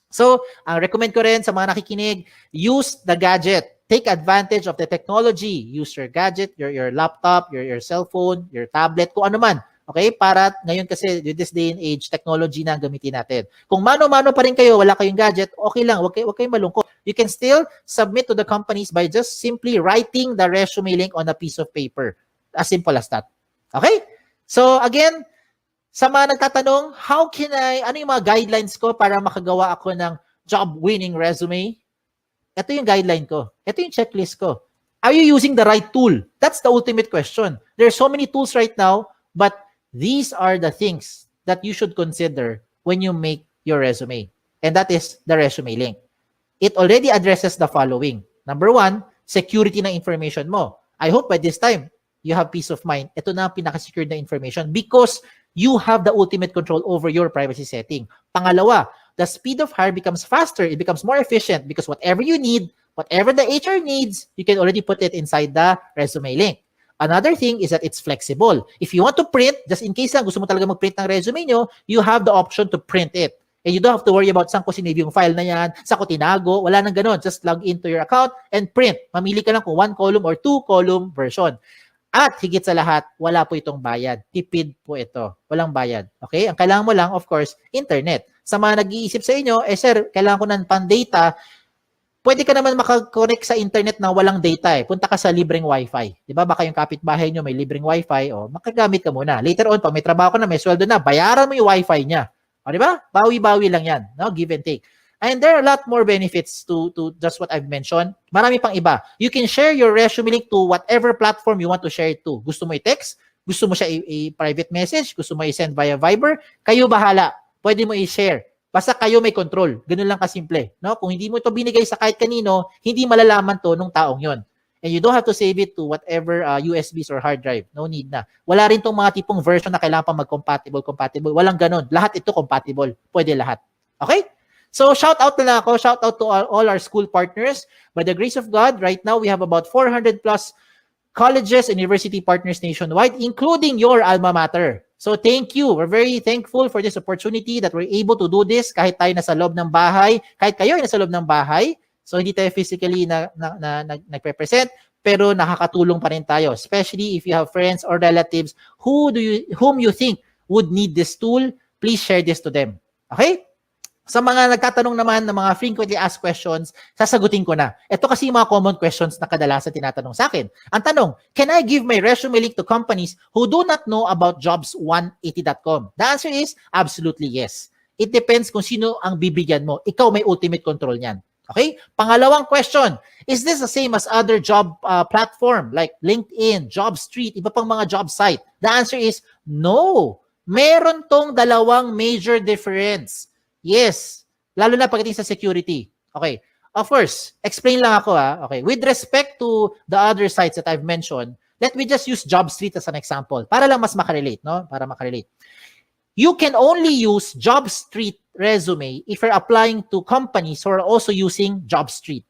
So, ang recommend ko rin sa mga nakikinig, use the gadget. take advantage of the technology. Use your gadget, your laptop, your cell phone, your tablet, kung ano man. Okay? Para ngayon kasi, with this day and age, technology na ang gamitin natin. Kung mano-mano pa rin kayo, wala kayong gadget, okay lang, wag kayong malungkot. You can still submit to the companies by just simply writing the resume link on a piece of paper. As simple as that. Okay? So again, sa mga nagtatanong, ano yung mga guidelines ko para makagawa ako ng job-winning resume? Ito yung guideline ko. Ito yung checklist ko. Are you using the right tool? That's the ultimate question. There are so many tools right now, but these are the things that you should consider when you make your resume. And that is the resume link. It already addresses the following. Number 1, security ng information mo. I hope by this time, you have peace of mind. Ito na ang pinaka-secured na information because you have the ultimate control over your privacy setting. Pangalawa, the speed of hire becomes faster. It becomes more efficient because whatever you need, whatever the HR needs, you can already put it inside the resume link. Another thing is that it's flexible. If you want to print, just in case lang gusto mo talaga mag-print ng resume nyo, you have the option to print it. And you don't have to worry about saan ko sinave yung file na yan, saan ko tinago, wala nang ganon. Just log into your account and print. Mamili ka lang kung 1 column or 2 column version. At higit sa lahat, wala po itong bayad. Tipid po ito. Walang bayad. Okay? Ang kailangan mo lang, of course, internet. Sa mga nag-iisip sa inyo, sir, kailangan ko ng pan-data, pwede ka naman makakonect sa internet na walang data eh. Punta ka sa libreng wifi. Di ba? Baka yung kapitbahay nyo may libreng wifi, o makagamit ka muna. Later on, pag may trabaho ka na, may sweldo na, bayaran mo yung wifi niya. O di ba? Bawi-bawi lang yan. No? Give and take. And there are a lot more benefits to just what I've mentioned. Marami pang iba. You can share your resume link to whatever platform you want to share it to. Gusto mo i-text? Gusto mo siya i-private message? Gusto mo i-send via Viber? Kayo bahala. Pwede mo i-share. Basta kayo may control. Ganun lang kasimple. No? Kung hindi mo ito binigay sa kahit kanino, hindi malalaman to nung taong yon. And you don't have to save it to whatever USBs or hard drive. No need na. Wala rin tong mga tipong version na kailangan pa mag-compatible. Walang ganun. Lahat ito compatible. Pwede lahat. Okay? So, shout out na lang ako. Shout out to all our school partners. By the grace of God, right now, we have about 400 plus colleges and university partners nationwide, including your alma mater. So, thank you. We're very thankful for this opportunity that we're able to do this kahit tayo nasa loob ng bahay, kahit kayo ay nasa loob ng bahay. So, hindi tayo physically nagpe-present, pero nakakatulong pa rin tayo. Especially if you have friends or relatives whom you think would need this tool, please share this to them. Okay? Sa mga nagtatanong naman ng mga frequently asked questions, sasagutin ko na. Ito kasi yung mga common questions na kadalasan tinatanong sa akin. Ang tanong, can I give my resume link to companies who do not know about jobs180.com? The answer is absolutely yes. It depends kung sino ang bibigyan mo. Ikaw may ultimate control niyan. Okay? Pangalawang question, is this the same as other job platform like LinkedIn, JobStreet, iba pang mga job site? The answer is no. Meron tong dalawang major difference. Yes. Lalo na pagdating sa security. Okay. Of course, explain lang ako Okay. With respect to the other sites that I've mentioned, let me just use JobStreet as an example para lang mas makarelate, no? Para makarelate. You can only use JobStreet resume if you're applying to companies who are also using JobStreet.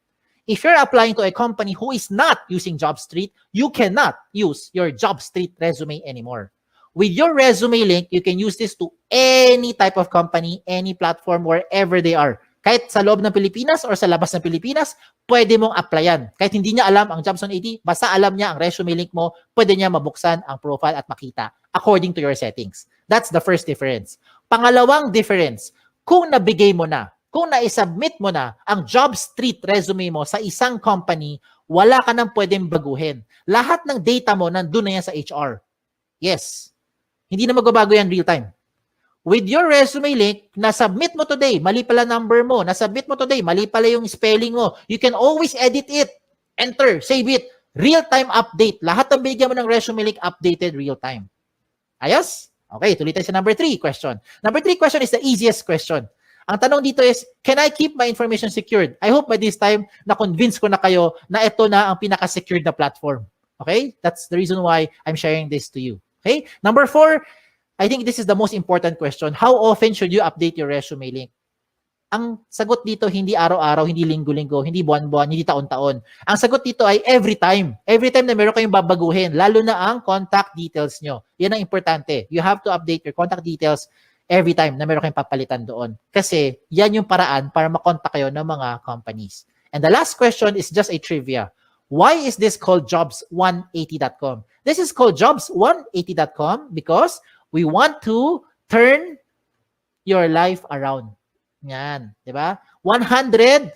If you're applying to a company who is not using JobStreet, you cannot use your JobStreet resume anymore. With your resume link, you can use this to any type of company, any platform, wherever they are. Kahit sa loob ng Pilipinas or sa labas ng Pilipinas, pwede mong applyan. Kahit hindi niya alam ang Jobs 180, basta alam niya ang resume link mo, pwede niya mabuksan ang profile at makita according to your settings. That's the first difference. Pangalawang difference, kung nabigay mo na, kung na-submit mo na ang JobStreet resume mo sa isang company, wala ka nang pwedeng baguhin. Lahat ng data mo nandun na yan sa HR. Yes. Hindi na magbabago yan real time. With your resume link, na-submit mo today, mali pala number mo, na-submit mo today, mali pala yung spelling mo, you can always edit it, enter, save it, real-time update. Lahat ng bigyan mo ng resume link, updated real-time. Ayos? Okay, tuloy tayo sa number 3 question. Number 3 question is the easiest question. Ang tanong dito is, can I keep my information secured? I hope by this time, na-convince ko na kayo na ito na ang pinaka-secured na platform. Okay? That's the reason why I'm sharing this to you. Okay? Number 4, I think this is the most important question. How often should you update your resume link? Ang sagot dito, hindi araw-araw, hindi linggo-linggo, hindi buwan-buwan, hindi taon-taon. Ang sagot dito ay every time. Every time na meron kayong babaguhin, lalo na ang contact details nyo. Yan ang importante. You have to update your contact details every time na meron kayong papalitan doon. Kasi yan yung paraan para makontak kayo ng mga companies. And the last question is just a trivia. Why is this called jobs180.com? This is called jobs180.com because we want to turn your life around. Yan, 'di ba? 180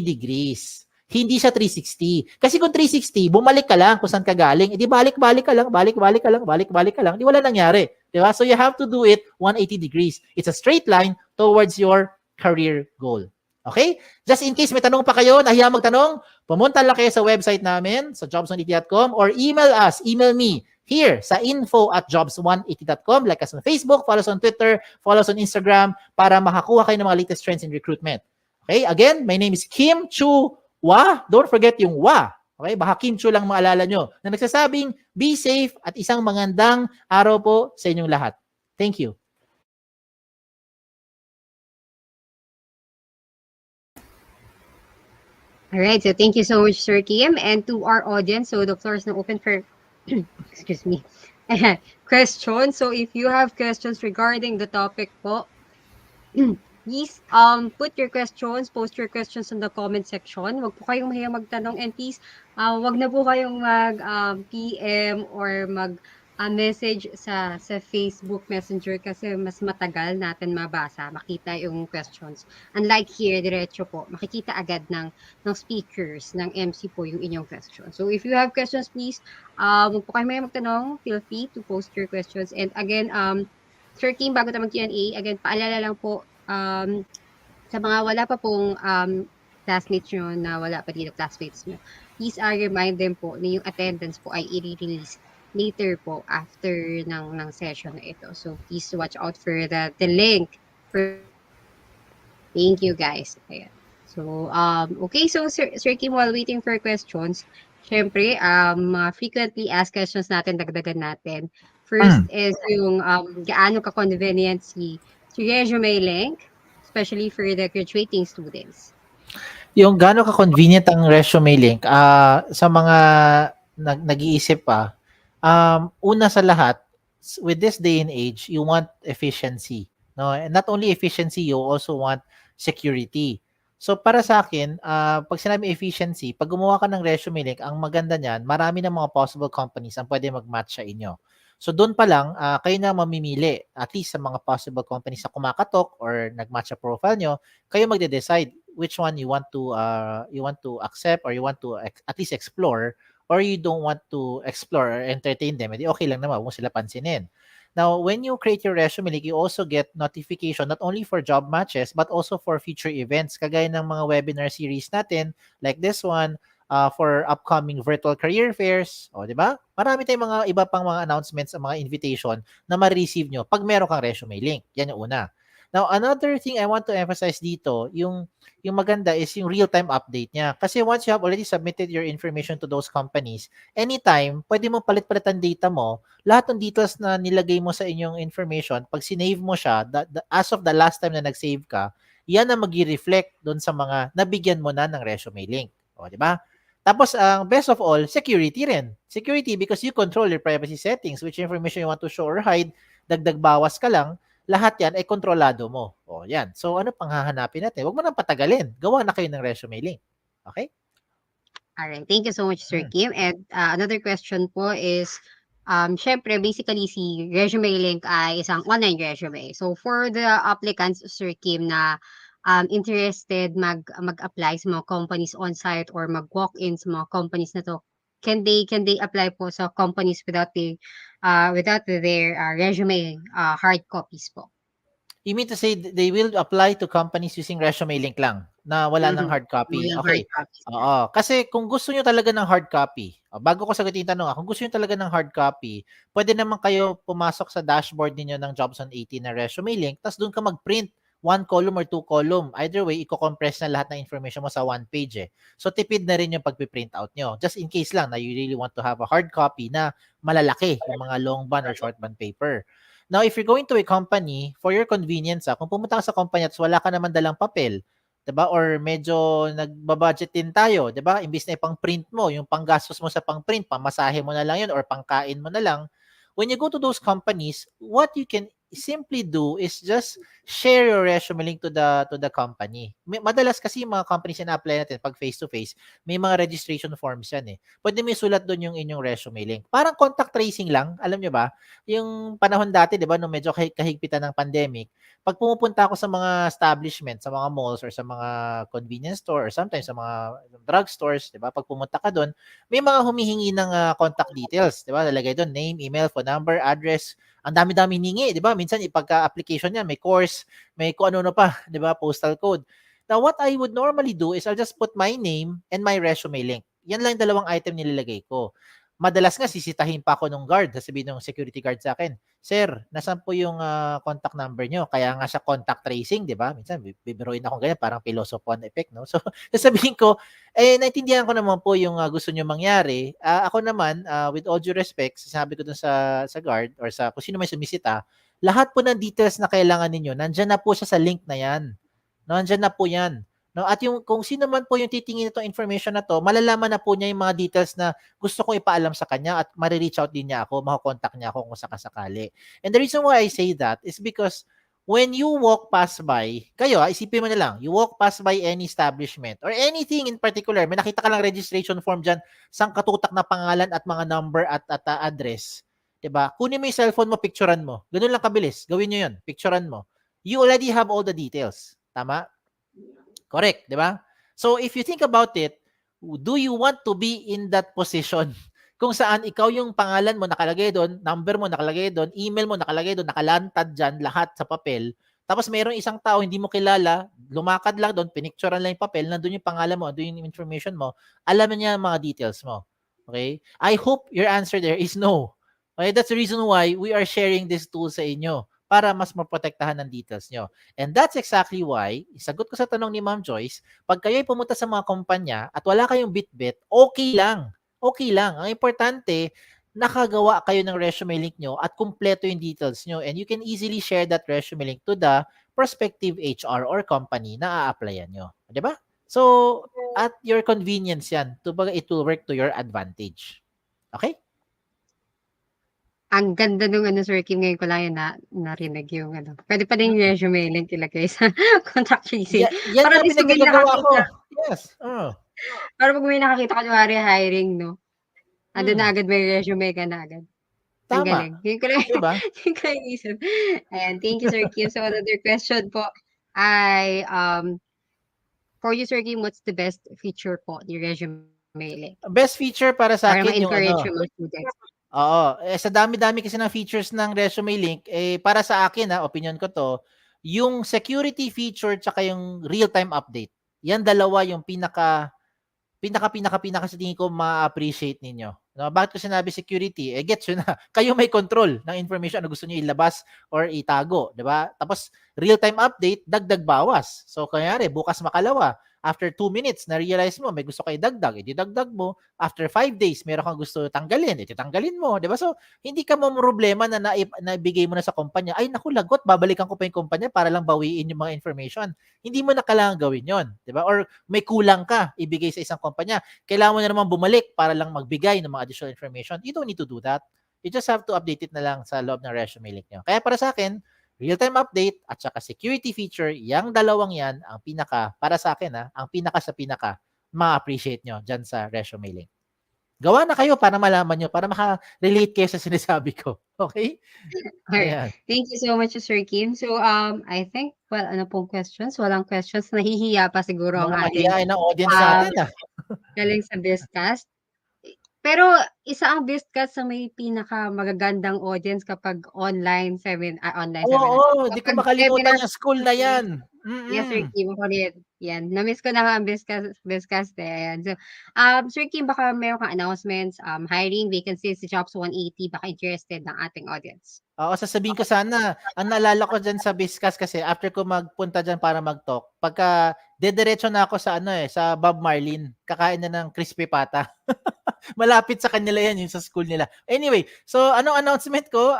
degrees. Hindi siya 360. Kasi kung 360, bumalik ka lang kung saan ka galing. Edi balik-balik ka lang, balik-balik ka lang, balik-balik ka lang. Di wala nangyari. 'Di ba? So you have to do it 180 degrees. It's a straight line towards your career goal. Okay? Just in case may tanong pa kayo, nahiya magtanong, pumunta lang kayo sa website namin, sa jobs180.com, or email me here sa info@jobs180.com. Like us on Facebook, follow us on Twitter, follow us on Instagram para makakuha kayo ng mga latest trends in recruitment. Okay? Again, my name is Kim Chua. Don't forget yung wa. Okay? Baka Kim Chu lang maalala nyo. Na nagsasabing, be safe at isang magandang araw po sa inyong lahat. Thank you. All right, so thank you so much, Sir Kim. And to our audience, so the floor is now open for, excuse me, questions. So if you have questions regarding the topic po, please put your questions, post your questions in the comment section. Wag po kayong mahiyang magtanong, and please wag na po kayong mag PM or mag message sa Facebook Messenger kasi mas matagal natin mabasa, makita yung questions. Unlike here, diretso po, makikita agad ng speakers, ng MC po yung inyong question. So if you have questions, please wag po kayong mahiyang magtanong, feel free to post your questions. And again, Sir Kim, bago tayo mag-Q&A, again, paalala lang po, sa mga wala pa pong classmates nyo na wala pa dito classmates nyo, please remind them po na yung attendance po ay i-release later po after ng session na ito. So please watch out for the link. Thank you guys. Ayan. So okay, so Sir Kim, while waiting for questions, syempre frequently asked questions natin, dagdagan natin. First is yung gaano ka-convenient si resume link, especially for the graduating students. Yung gaano ka-convenient ang resume link, sa mga nag-iisip pa, una sa lahat, with this day and age, you want efficiency. No? And not only efficiency, you also want security. So para sa akin, pag sinabi efficiency, pag gumawa ka ng resume link, ang maganda niyan, marami ng mga possible companies ang pwede mag-match sa inyo. So doon pa lang, kayo na mamimili, at least sa mga possible companies na kumakatok or nag-match sa profile nyo, kayo magde-decide which one you want to accept or you want to at least explore, or you don't want to explore or entertain them, edi okay lang naman, huwag mo sila pansinin. Now, when you create your resume link, you also get notification not only for job matches, but also for future events, kagaya ng mga webinar series natin, like this one, for upcoming virtual career fairs. O, di ba? Marami tayong mga iba pang mga announcements, mga invitation na ma-receive nyo pag meron kang resume link. Yan yung una. Now, another thing I want to emphasize dito, yung maganda is yung real-time update niya. Kasi once you have already submitted your information to those companies, anytime, pwede mo palit-palitan data mo, lahat ng details na nilagay mo sa inyong information, pag sinave mo siya, as of the last time na nag-save ka, yan ang mag-reflect doon sa mga nabigyan mo na ng resume link. O, di ba? Tapos, ang best of all, security rin. Security because you control your privacy settings, which information you want to show or hide, dagdag bawas ka lang, lahat yan ay kontrolado mo. O, yan. So, ano pang hahanapin natin? Huwag mo nang patagalin. Gawa na kayo ng resume link. Okay? Alright. Thank you so much, Sir Kim. And another question po is, syempre, basically, si resume link ay isang online resume. So, for the applicants, Sir Kim, na interested mag-apply sa mga companies on-site or mag-walk-in sa mga companies na to, can they apply po sa companies without their resume hard copies po? You mean to say they will apply to companies using resume link lang na wala ng hard copy? Okay. Oo. Kasi kung gusto nyo talaga ng hard copy, bago ko sagutin yung tanong, kung gusto nyo talaga ng hard copy, pwede naman kayo pumasok sa dashboard niyo ng Jobs on 80 na resume link, tapos doon ka mag-print 1 column or 2 column. Either way, i-compress na lahat ng information mo sa 1 page eh. So, tipid na rin yung pag-print out nyo. Just in case lang na you really want to have a hard copy na malalaki, yung mga long band or short band paper. Now, if you're going to a company, for your convenience, kung pumunta ka sa company at wala ka naman dalang papel, 'di ba? Or medyo nagbabudget din tayo, 'di ba? Imbis na ipang-print mo, yung panggastos mo sa pang-print, pamasahe mo na lang 'yun or pangkain mo na lang. When you go to those companies, what you can simply do is just share your resume link to the company. Madalas kasi yung mga companies na apply natin pag face to face, may mga registration forms yan eh. Pwede mo isulat doon yung inyong resume link. Parang contact tracing lang, alam nyo ba? Yung panahon dati, 'di ba, nung medyo kahigpitan ng pandemic, pag pumupunta ako sa mga establishment, sa mga malls or sa mga convenience store or sometimes sa mga drugstores, 'di ba? Pag pumunta ka doon, may mga humihingi ng contact details, 'di ba? Lalagay doon name, email, phone number, address. Ang dami-dami hiningi, 'di ba? Minsan ipagka-application niya, may course, may kung ano pa, 'di ba? Postal code. Now, what I would normally do is I'll just put my name and my resume link. Yan lang yung dalawang item nilalagay ko. Madalas nga sisitahin pa ako nung guard, sasabihin ng security guard sa akin, "Sir, nasaan po yung contact number nyo?" Kaya nga siya contact tracing, 'di ba? Minsan bibiruin ako ganyan, parang philosophy effect, no? So, sasabihin ko, naintindihan ko naman po yung gusto niyo mangyari. Ako naman, with all due respect, sasabi ko dun sa guard or sa kung sino may sumisita, lahat po ng details na kailangan ninyo, nandiyan na po siya sa link na 'yan. Nandiyan na po 'yan. No, at yung kung sino man po yung titingin nitong information na to, malalaman na po niya yung mga details na gusto kong ipaalam sa kanya at mare-reach out din niya ako, mako-contact niya ako kung sakasakali. And the reason why I say that is because when you walk past by, kayo, isipin mo na lang, you walk past by any establishment or anything in particular, may nakita ka lang registration form dyan, katutak na pangalan at mga number at address, 'di ba? Kunin mo yung cellphone mo, picturean mo. Ganun lang kabilis. Gawin niyo 'yun, picturean mo. You already have all the details. Tama? Correct, di ba? So if you think about it, do you want to be in that position? Kung saan ikaw yung pangalan mo nakalagay doon, number mo nakalagay doon, email mo nakalagay doon, nakalantad dyan lahat sa papel. Tapos mayroong isang tao hindi mo kilala, lumakad lang doon, pinicturean lang yung papel, nandun yung pangalan mo, nandun yung information mo, alam niya ang mga details mo. Okay? I hope your answer there is no. Okay? That's the reason why we are sharing this tool sa inyo para mas maprotektahan ng details nyo. And that's exactly why, isagot ko sa tanong ni Ma'am Joyce, pag kayo'y pumunta sa mga kumpanya at wala kayong bitbit, okay lang. Okay lang. Ang importante, nakagawa kayo ng resume link nyo at kumpleto yung details nyo. And you can easily share that resume link to the prospective HR or company na a-applyan nyo. Diba? So, at your convenience yan. It will work to your advantage. Okay? Ang ganda nung Sir Kim, ngayon ko lang yun narinig yung Pwede pa din yung resume link ilagay sa contact tracing. Yan Para nga at least kung may pinagagawa ko. nakakita, Yes. para pag may nakakita kunwari hiring, no? Andun na Hmm. agad, may resume ka na agad. Ang Tama. galing. Yun ko lang, Diba? yun ko lang isip. Ayan, thank you, Sir Kim. So another question po ay, for you, Sir Kim, what's the best feature po ni resume link? Best feature para sa Para akin yung ma-encourage yung mga students. Oo, sa dami-dami kasi ng features ng resume link, para sa akin opinion ko to, yung security feature tsaka yung real-time update. Yan dalawa yung pinaka sa tingin ko ma-appreciate ninyo. No, bakit ko sinabi security? Gets yun na. Kayo may control ng information na gusto niyo ilabas or itago, 'di ba? Tapos real-time update, dagdag bawas. So kunyari, bukas makalawa, after 2 minutes na-realize mo may gusto kayo dagdag, dagdag mo. After 5 days, meron kang gusto tanggalin, tanggalin mo, 'di ba? So hindi ka mo problema na naibigay mo na sa kumpanya. Ay naku, lagot, babalikan ko pa yung kumpanya para lang bawiin yung mga information. Hindi mo na kailangan gawin 'yon, 'di ba? Or may kulang ka ibigay sa isang kumpanya. Kailangan mo na naman bumalik para lang magbigay ng mga additional information. You don't need to do that. You just have to update it na lang sa loob ng resume link nyo. Kaya para sa akin, real-time update at saka security feature, yung dalawang yan, ang para sa akin, ang pinaka ma-appreciate nyo dyan sa resume link. Gawa na kayo para malaman nyo, para maka-relate kayo sa sinasabi ko. Okay? Alright. Thank you so much, Sir Kim. So, I think, ano pong questions? Walang questions. Nahihiya pa siguro ang Mga ating mahihain ng audience natin. galing sa BISCAST. Pero isa ang BISCAST sa may pinakamagagandang audience kapag online seminar. Oo, di ko Kapag makalimutan webinar. yung school na yan. Yes, Sir Kim. Yan. Na-miss ko na nga ang BISCAST Ayan. So, Sir Kim, baka meron kang announcements, hiring vacancies sa Jobs 180, baka interested ng ating audience. Oo, sasabihin ko sana, ang naalala ko dyan sa BISCAST kasi after ko magpunta dyan para mag-talk, pagka dediretso na ako sa sa Bob Marlin, kakain na ng crispy pata. Malapit sa kanila yan, yung sa school nila. Anyway, so anong announcement ko?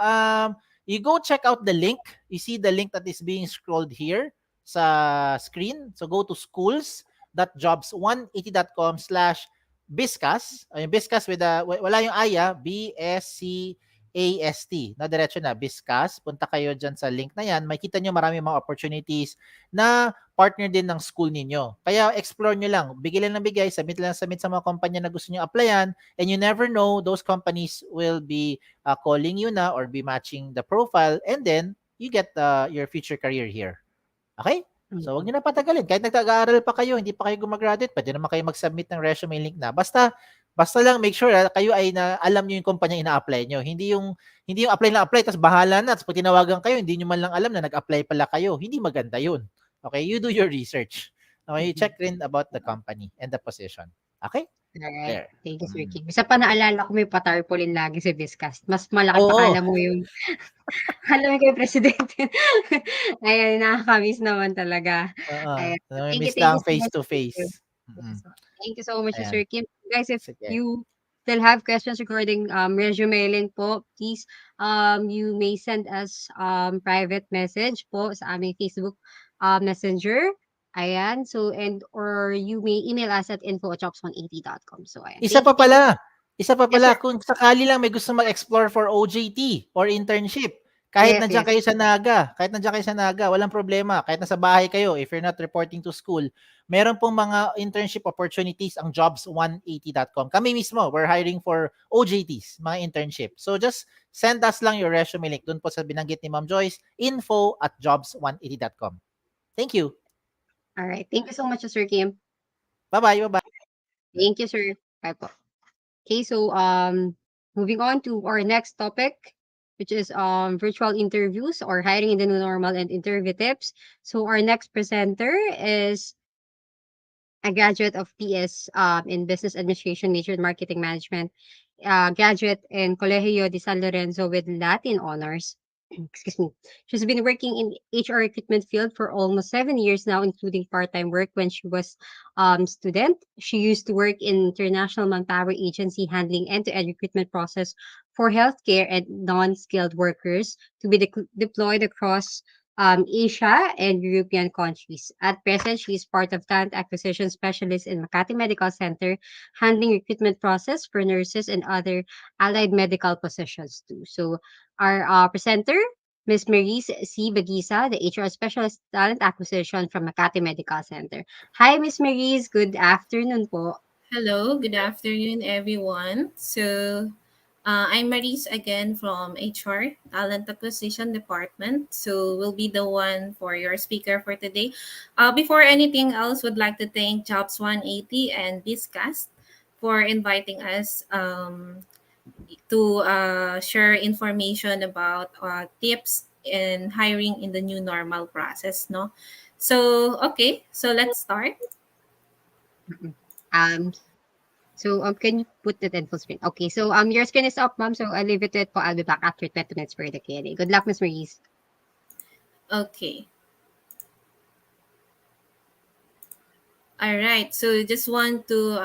You go check out the link. You see the link that is being scrolled here sa screen. So go to schools.jobs180.com/BISCAST. Yung BISCAST with wala yung I, BSCAST. BISCAST. Na diretso na, BISCAST. Punta kayo dyan sa link na yan. Makita nyo marami mga opportunities na partner din ng school ninyo. Kaya explore nyo lang. Bigay lang ng bigay. Submit sa mga kumpanya na gusto nyo applyan. And you never know, those companies will be calling you na or be matching the profile. And then, you get your future career here. Okay? So, wag Mm. niyo na patagalin. Kahit nag-aaral pa kayo, hindi pa kayo gumagraduate, pwede naman kayo mag-submit ng resume link na. Basta lang make sure kayo ay alam niyo yung kumpanya ina-apply niyo. Hindi yung apply na apply tapos bahala na. Tapos pag tinawagan kayo, hindi niyo man lang alam na nag-apply pala kayo. Hindi maganda 'yun. Okay? You do your research. Okay? Mhm. Check rin about the company and the position. Okay? Alright. There. Thank you, Sir Mm. Kim. Isa pa naalala ko may pa-tarpaulin lagi si BISCAST. Mas malaki pa Oo. akala mo yung akala mo kay presidente. Ayan, nakakamiss naman talaga. Oo. Ayan. Miss Thank you lang so face much, to Sir Kim. face. Mm. Yes. Thank you so much, Ayan. Sir Kim. Guys, if Sige. you still have questions regarding resume link po, please you may send us private message po sa aming Facebook Messenger. Ayan. So and or you may email us at info@chops180.com. So ayan. Isa pa Thank you. pala, isa pa Yes, sir. pala, kung sakali lang may gusto mag-explore for OJT or internship, kahit Yes, nandiyan yes. kayo sa Naga, walang problema, kahit nasa bahay kayo, if you're not reporting to school, meron pong mga internship opportunities ang jobs180.com. Kami mismo, we're hiring for OJTs, mga internship. So just send us lang your resume link dun po sa binanggit ni Ma'am Joyce, info@jobs180.com. Thank you. All right. Thank you so much, Sir Kim. Bye-bye, bye-bye. Thank you, sir. Bye po. Okay, so moving on to our next topic, which is virtual interviews or hiring in the new normal and interview tips. So our next presenter is a graduate of PS in Business Administration, major in Marketing Management, graduate in Colegio de San Lorenzo with Latin honors. Excuse me. She's been working in HR recruitment field for almost 7 years now, including part-time work when she was student. She used to work in international manpower agency handling end-to-end recruitment process for healthcare and non-skilled workers to be deployed across Asia and European countries. At present, she is part of talent acquisition specialist in Makati Medical Center, handling recruitment process for nurses and other allied medical positions too. So, our presenter, Ms. Mariz C. Baguisa, the HR specialist talent acquisition from Makati Medical Center. Hi, Ms. Mariz. Good afternoon po. Hello, good afternoon, everyone. I'm Mariz again from HR, Talent Acquisition Department. So, we'll be the one for your speaker for today. Before anything else, would like to thank Jobs 180 and BISCAST for inviting us to share information about tips in hiring in the new normal process. No, so let's start. Mm-mm. Um, can you put it in full screen? Okay, so your screen is up, ma'am. So I'll leave it to it po. I'll be back after 20 minutes for the Q&A. Good luck, Ms. Maurice. Okay. All right. So just want to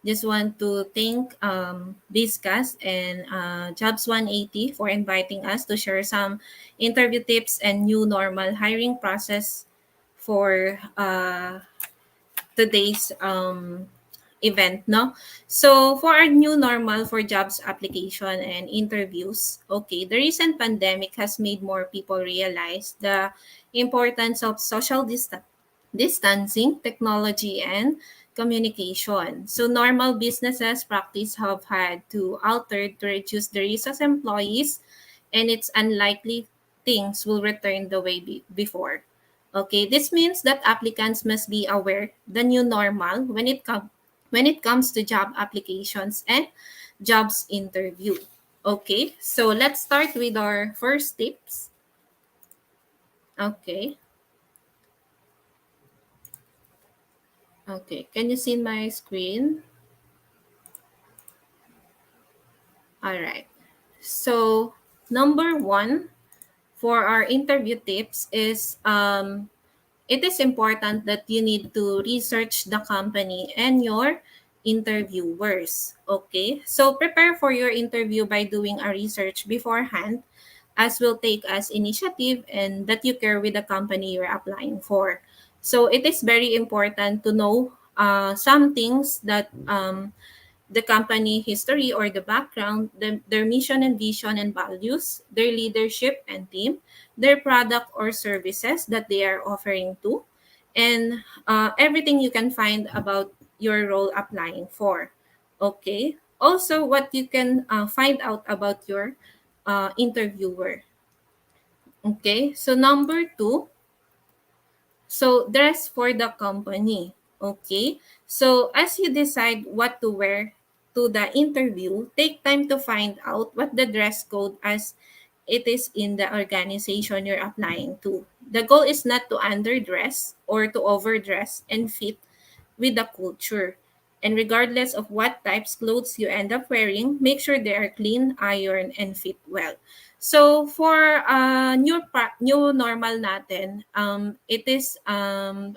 just want to thank BISCAST and Jobs 180 for inviting us to share some interview tips and new normal hiring process for today's event, no? So for our new normal for jobs application and interviews, okay, the recent pandemic has made more people realize the importance of social distancing, technology, and communication. So normal businesses practice have had to alter to reduce the risk of employees, and it's unlikely things will return the way before. Okay, this means that applicants must be aware the new normal when it comes to job applications and jobs interview. Okay, so let's start with our first tips. Okay. Okay, can you see my screen? All right. So, number one for our interview tips is it is important that you need to research the company and your interviewers. Okay, so prepare for your interview by doing a research beforehand, as will take as initiative and that you care with the company you're applying for. So it is very important to know some things that the company history or the background, their mission and vision and values, their leadership and team, their product or services that they are offering to, and everything you can find about your role applying for. Okay. Also, what you can find out about your interviewer. Okay. So, number two, so dress for the company. Okay. So as you decide what to wear to the interview, take time to find out what the dress code as it is in the organization you're applying to. The goal is not to underdress or to overdress and fit with the culture. And regardless of what types clothes you end up wearing, make sure they are clean, iron, and fit well. So for new normal natin, it is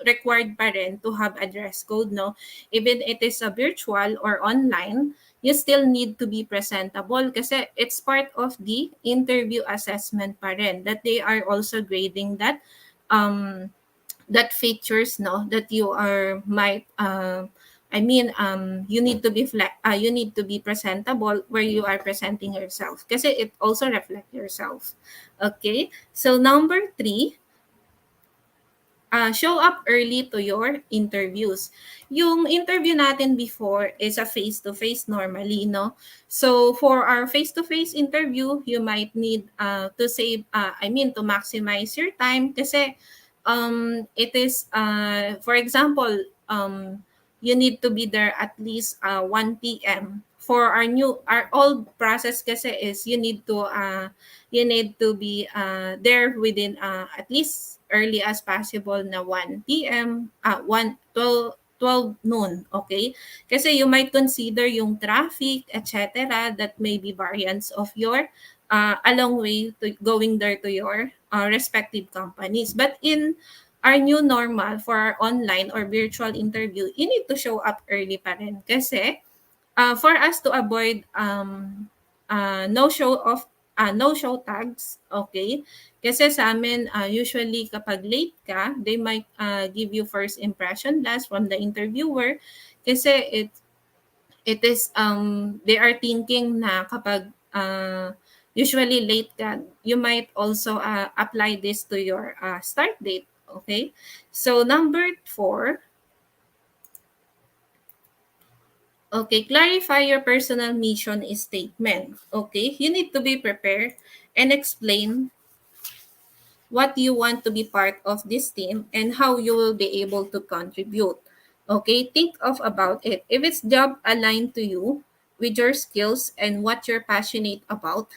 required pa rin to have a dress code, no? Even it is a virtual or online, you still need to be presentable kasi it's part of the interview assessment pa rin that they are also grading that um, that features, no, that you are might you need to be you need to be presentable where you are presenting yourself kasi it also reflect yourself. Okay, so number three, show up early to your interviews. Yung interview natin before is a face-to-face normally, no? So for our face-to-face interview, you might need to save, to maximize your time kasi it is, for example, you need to be there at least 1 p.m. For our old process kasi is you need to be there within at least early as possible na 1 p.m. 12 noon, okay? Kasi you might consider yung traffic, etc. That may be variance of your a long way to going there to your respective companies. But in our new normal for our online or virtual interview, you need to show up early pa rin kasi for us to avoid no show tags, okay? Kasi sa amin, usually kapag late ka, they might give you first impression last from the interviewer kasi it is they are thinking na kapag usually late ka, you might also apply this to your start date, okay? So number 4, okay, clarify your personal mission statement. Okay, you need to be prepared and explain what you want to be part of this team and how you will be able to contribute. Okay, think of about it. If it's job aligned to you with your skills and what you're passionate about,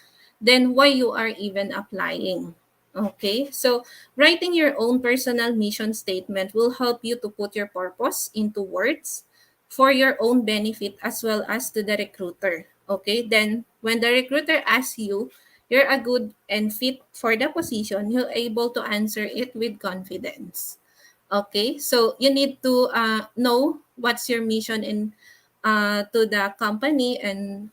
then why you are even applying. Okay, so writing your own personal mission statement will help you to put your purpose into words for your own benefit as well as to the recruiter. Okay, then when the recruiter asks you, you're a good and fit for the position, you're able to answer it with confidence. Okay, so you need to know what's your mission in to the company and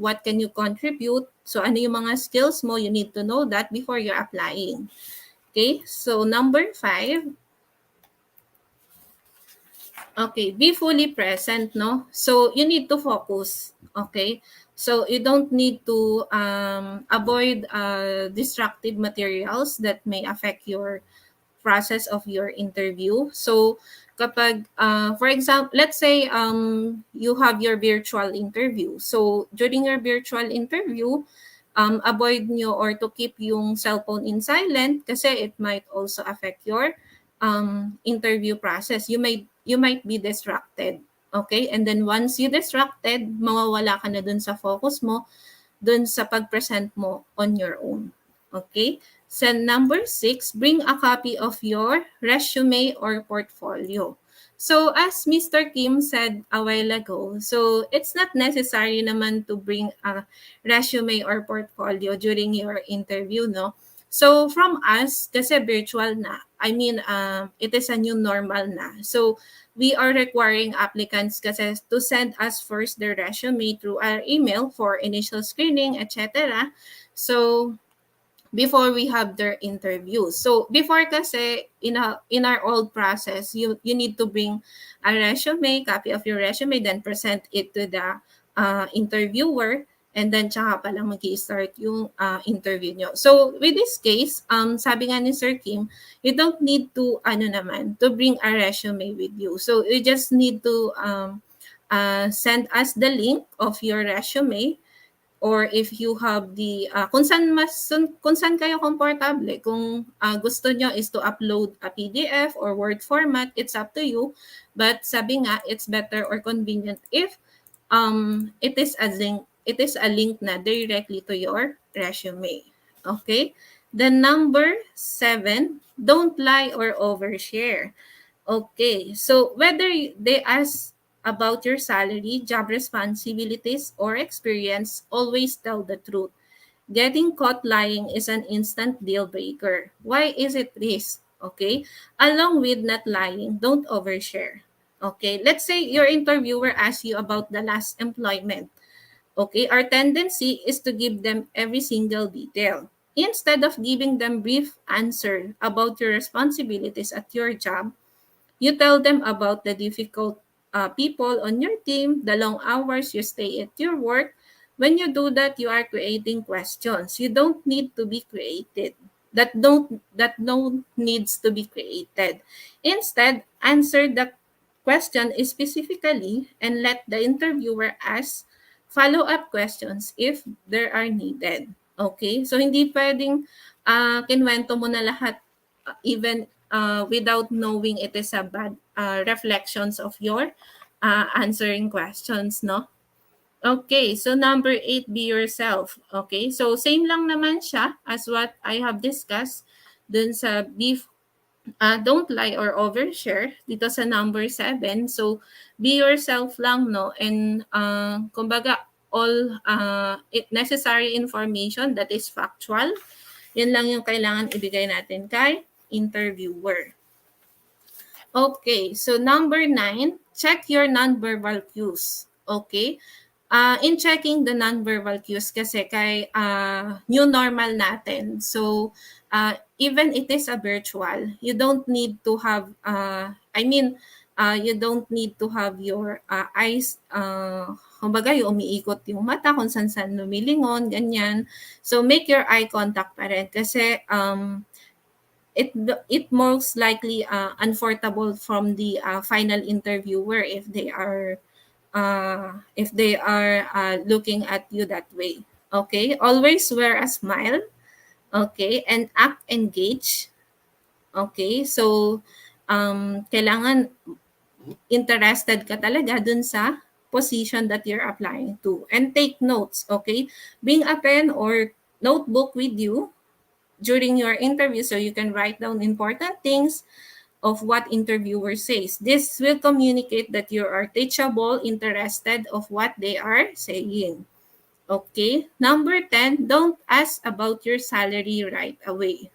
what can you contribute. So ano yung mga skills mo, you need to know that before you're applying. Okay, so number 5, okay, be fully present, no? So you need to focus, okay? So you don't need to avoid destructive materials that may affect your process of your interview. So kapag, for example, let's say you have your virtual interview. So during your virtual interview, avoid nyo or to keep yung cellphone in silent kasi it might also affect your interview process. You might be distracted. Okay? And then once you distracted, mawawala ka na dun sa focus mo, dun sa pag-present mo on your own. Okay? So number 6, bring a copy of your resume or portfolio. So as Mr. Kim said a while ago, so it's not necessary naman to bring a resume or portfolio during your interview, no? So from us, kasi virtual na, it is a new normal na. So we are requiring applicants kasi to send us first their resume through our email for initial screening, etc. So before we have their interview. So before kasi in our old process, you need to bring a resume, copy of your resume, then present it to the interviewer, and then tsaka pa lang mag-i-start yung interview nyo. So with this case, sabi nga ni Sir Kim, you don't need to to bring a resume with you. So you just need to send us the link of your resume, or if you have the kung saan kayo komportable, kung gusto nyo is to upload a PDF or Word format, it's up to you, but sabi nga it's better or convenient if it is a link na directly to your resume. Okay, then number 7, don't lie or overshare. Okay, so whether they ask about your salary, job responsibilities, or experience, always tell the truth. Getting caught lying is an instant deal breaker. Why is it this? Okay, along with not lying, don't overshare. Okay, let's say your interviewer asks you about the last employment. Okay, our tendency is to give them every single detail. Instead of giving them brief answer about your responsibilities at your job, you tell them about the difficult people on your team, the long hours you stay at your work. When you do that, you are creating questions. You don't need to be created. That don't needs to be created. Instead, answer the question specifically and let the interviewer ask follow-up questions if there are needed. Okay? So hindi pwedeng kinwento mo na lahat even without knowing it is a bad reflections of your answering questions, no? Okay, so number 8, be yourself. Okay, so same lang naman siya as what I have discussed dun sa don't lie or overshare dito sa number 7. So be yourself lang, no? And kumbaga all necessary information that is factual, yun lang yung kailangan ibigay natin kay interviewer. Okay, so number 9, check your nonverbal cues. Okay? In checking the nonverbal cues kasi kay new normal natin. So, even it is a virtual, you don't need to have, you don't need to have your eyes, kumbaga yung umiikot yung mata kung saan lumilingon, ganyan. So, make your eye contact pa rin kasi it most likely unforgettable from the final interviewer if they are looking at you that way. Okay, always wear a smile. Okay, and act engaged. Okay, so kailangan interested ka talaga dun sa position that you're applying to, and take notes. Okay, bring a pen or notebook with you during your interview so you can write down important things of what interviewer says. This will communicate that you are teachable, interested of what they are saying. Okay. Number 10, don't ask about your salary right away.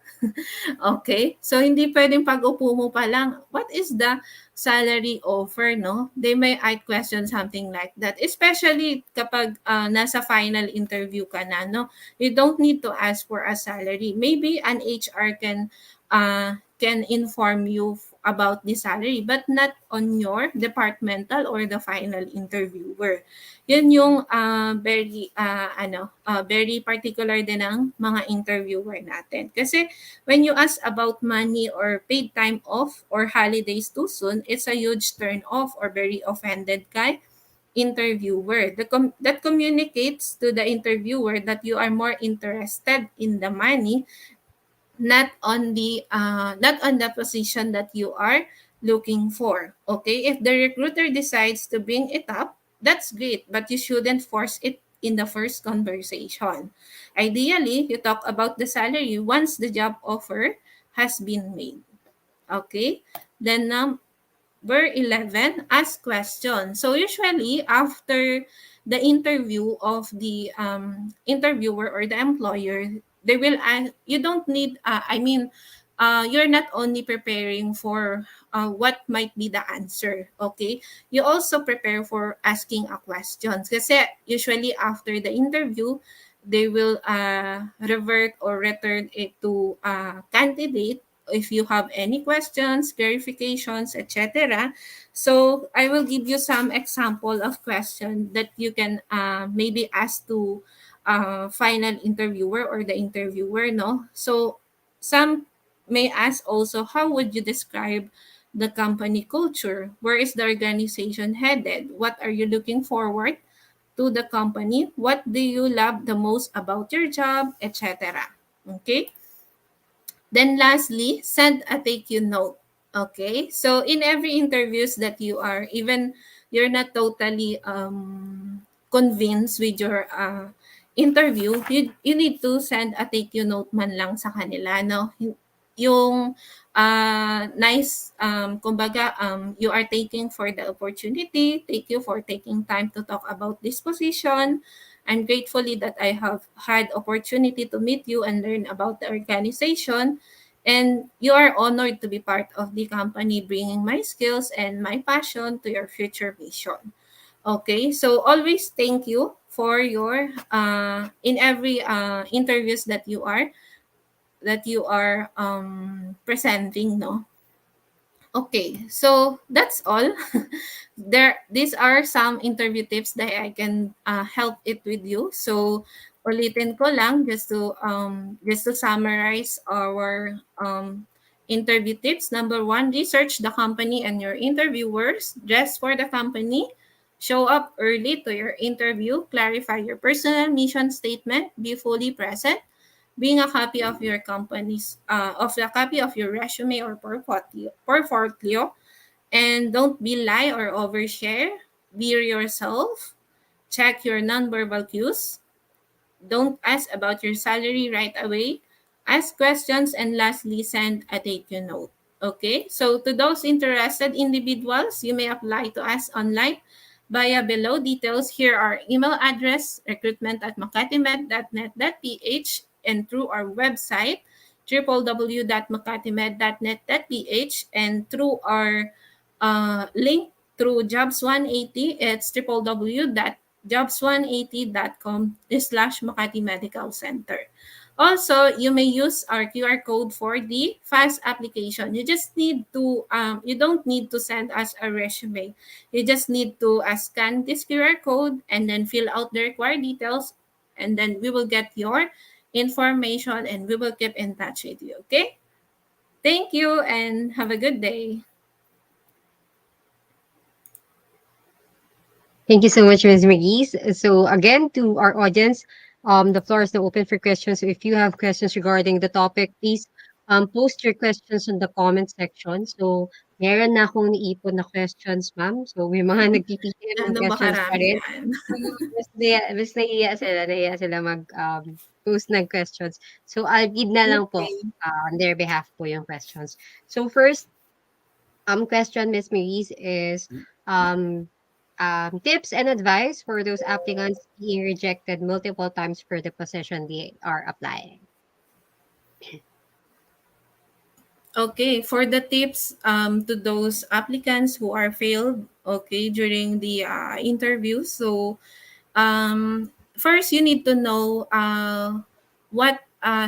Okay? So, hindi pwedeng pag-upo mo pa lang, what is the salary offer, no? They may ask question something like that. Especially kapag nasa final interview ka na, no? You don't need to ask for a salary. Maybe an HR can inform you about the salary, but not on your departmental or the final interviewer. Yun yung very particular din ng mga interviewer natin. Kasi when you ask about money or paid time off or holidays too soon, it's a huge turn off or very offended kay interviewer. That communicates to the interviewer that you are more interested in the money, not on the position that you are looking for. Okay, if the recruiter decides to bring it up, that's great, but you shouldn't force it in the first conversation. Ideally, you talk about the salary once the job offer has been made. Okay, then number 11, ask questions. So usually after the interview of the interviewer or the employer, they will ask, you don't need, you're not only preparing for what might be the answer, okay? You also prepare for asking a question. Kasi usually after the interview, they will revert or return it to candidate if you have any questions, clarifications, etc. So I will give you some example of question that you can maybe ask to final interviewer or the interviewer, no? So some may ask also, how would you describe the company culture? Where is the organization headed? What are you looking forward to the company? What do you love the most about your job, etc. Okay? Then lastly, send a take you note. Okay? So in every interviews that you are, even you're not totally convinced with your interview, you need to send a take you note man lang sa kanila, no? Yung nice, kumbaga, you are taking for the opportunity, thank you for taking time to talk about this position. I'm gratefully that I have had opportunity to meet you and learn about the organization. And you are honored to be part of the company, bringing my skills and my passion to your future vision. Okay, so always thank you for your in every interviews that you are presenting, no? Okay, so that's all. These are some interview tips that I can help it with you. So ulitin ko lang just to summarize our interview tips. Number one, research the company and your interviewers. Dress for the company. Show up early to your interview. Clarify your personal mission statement. Be fully present. Bring a copy of your company's of a copy of your resume or portfolio, and don't be lie or overshare. Be yourself. Check your nonverbal cues. Don't ask about your salary right away. Ask questions, and lastly, send a take you note. Okay, so to those interested individuals, you may apply to us online via below details. Here are email address recruitment at makatimed.net.ph, and through our website www.makatimed.net.ph, and through our link through Jobs 180, it's www.jobs180.com/Makati Medical Center. Also, you may use our QR code for the fast application. You don't need to send us a resume. You just need to scan this QR code and then fill out the required details, and then we will get your information and we will keep in touch with you. Okay? Thank you and have a good day. Thank you so much, Ms. McGee's. So again, to our audience, the floor is now open for questions. So if you have questions regarding the topic, please post your questions in the comment section. So meron na akong naipon na questions, ma'am. So may mga nagpipili ng Ano ba questions pa karami rin. yan? So mas naiiya sila mag post ng questions. So I'll read na lang po Okay. on their behalf po yung questions. So first, question, Miss Maurice, is um, tips and advice for those applicants being rejected multiple times for the position they are applying. Okay, for the tips to those applicants who are failed, okay, during the interview. So, first you need to know what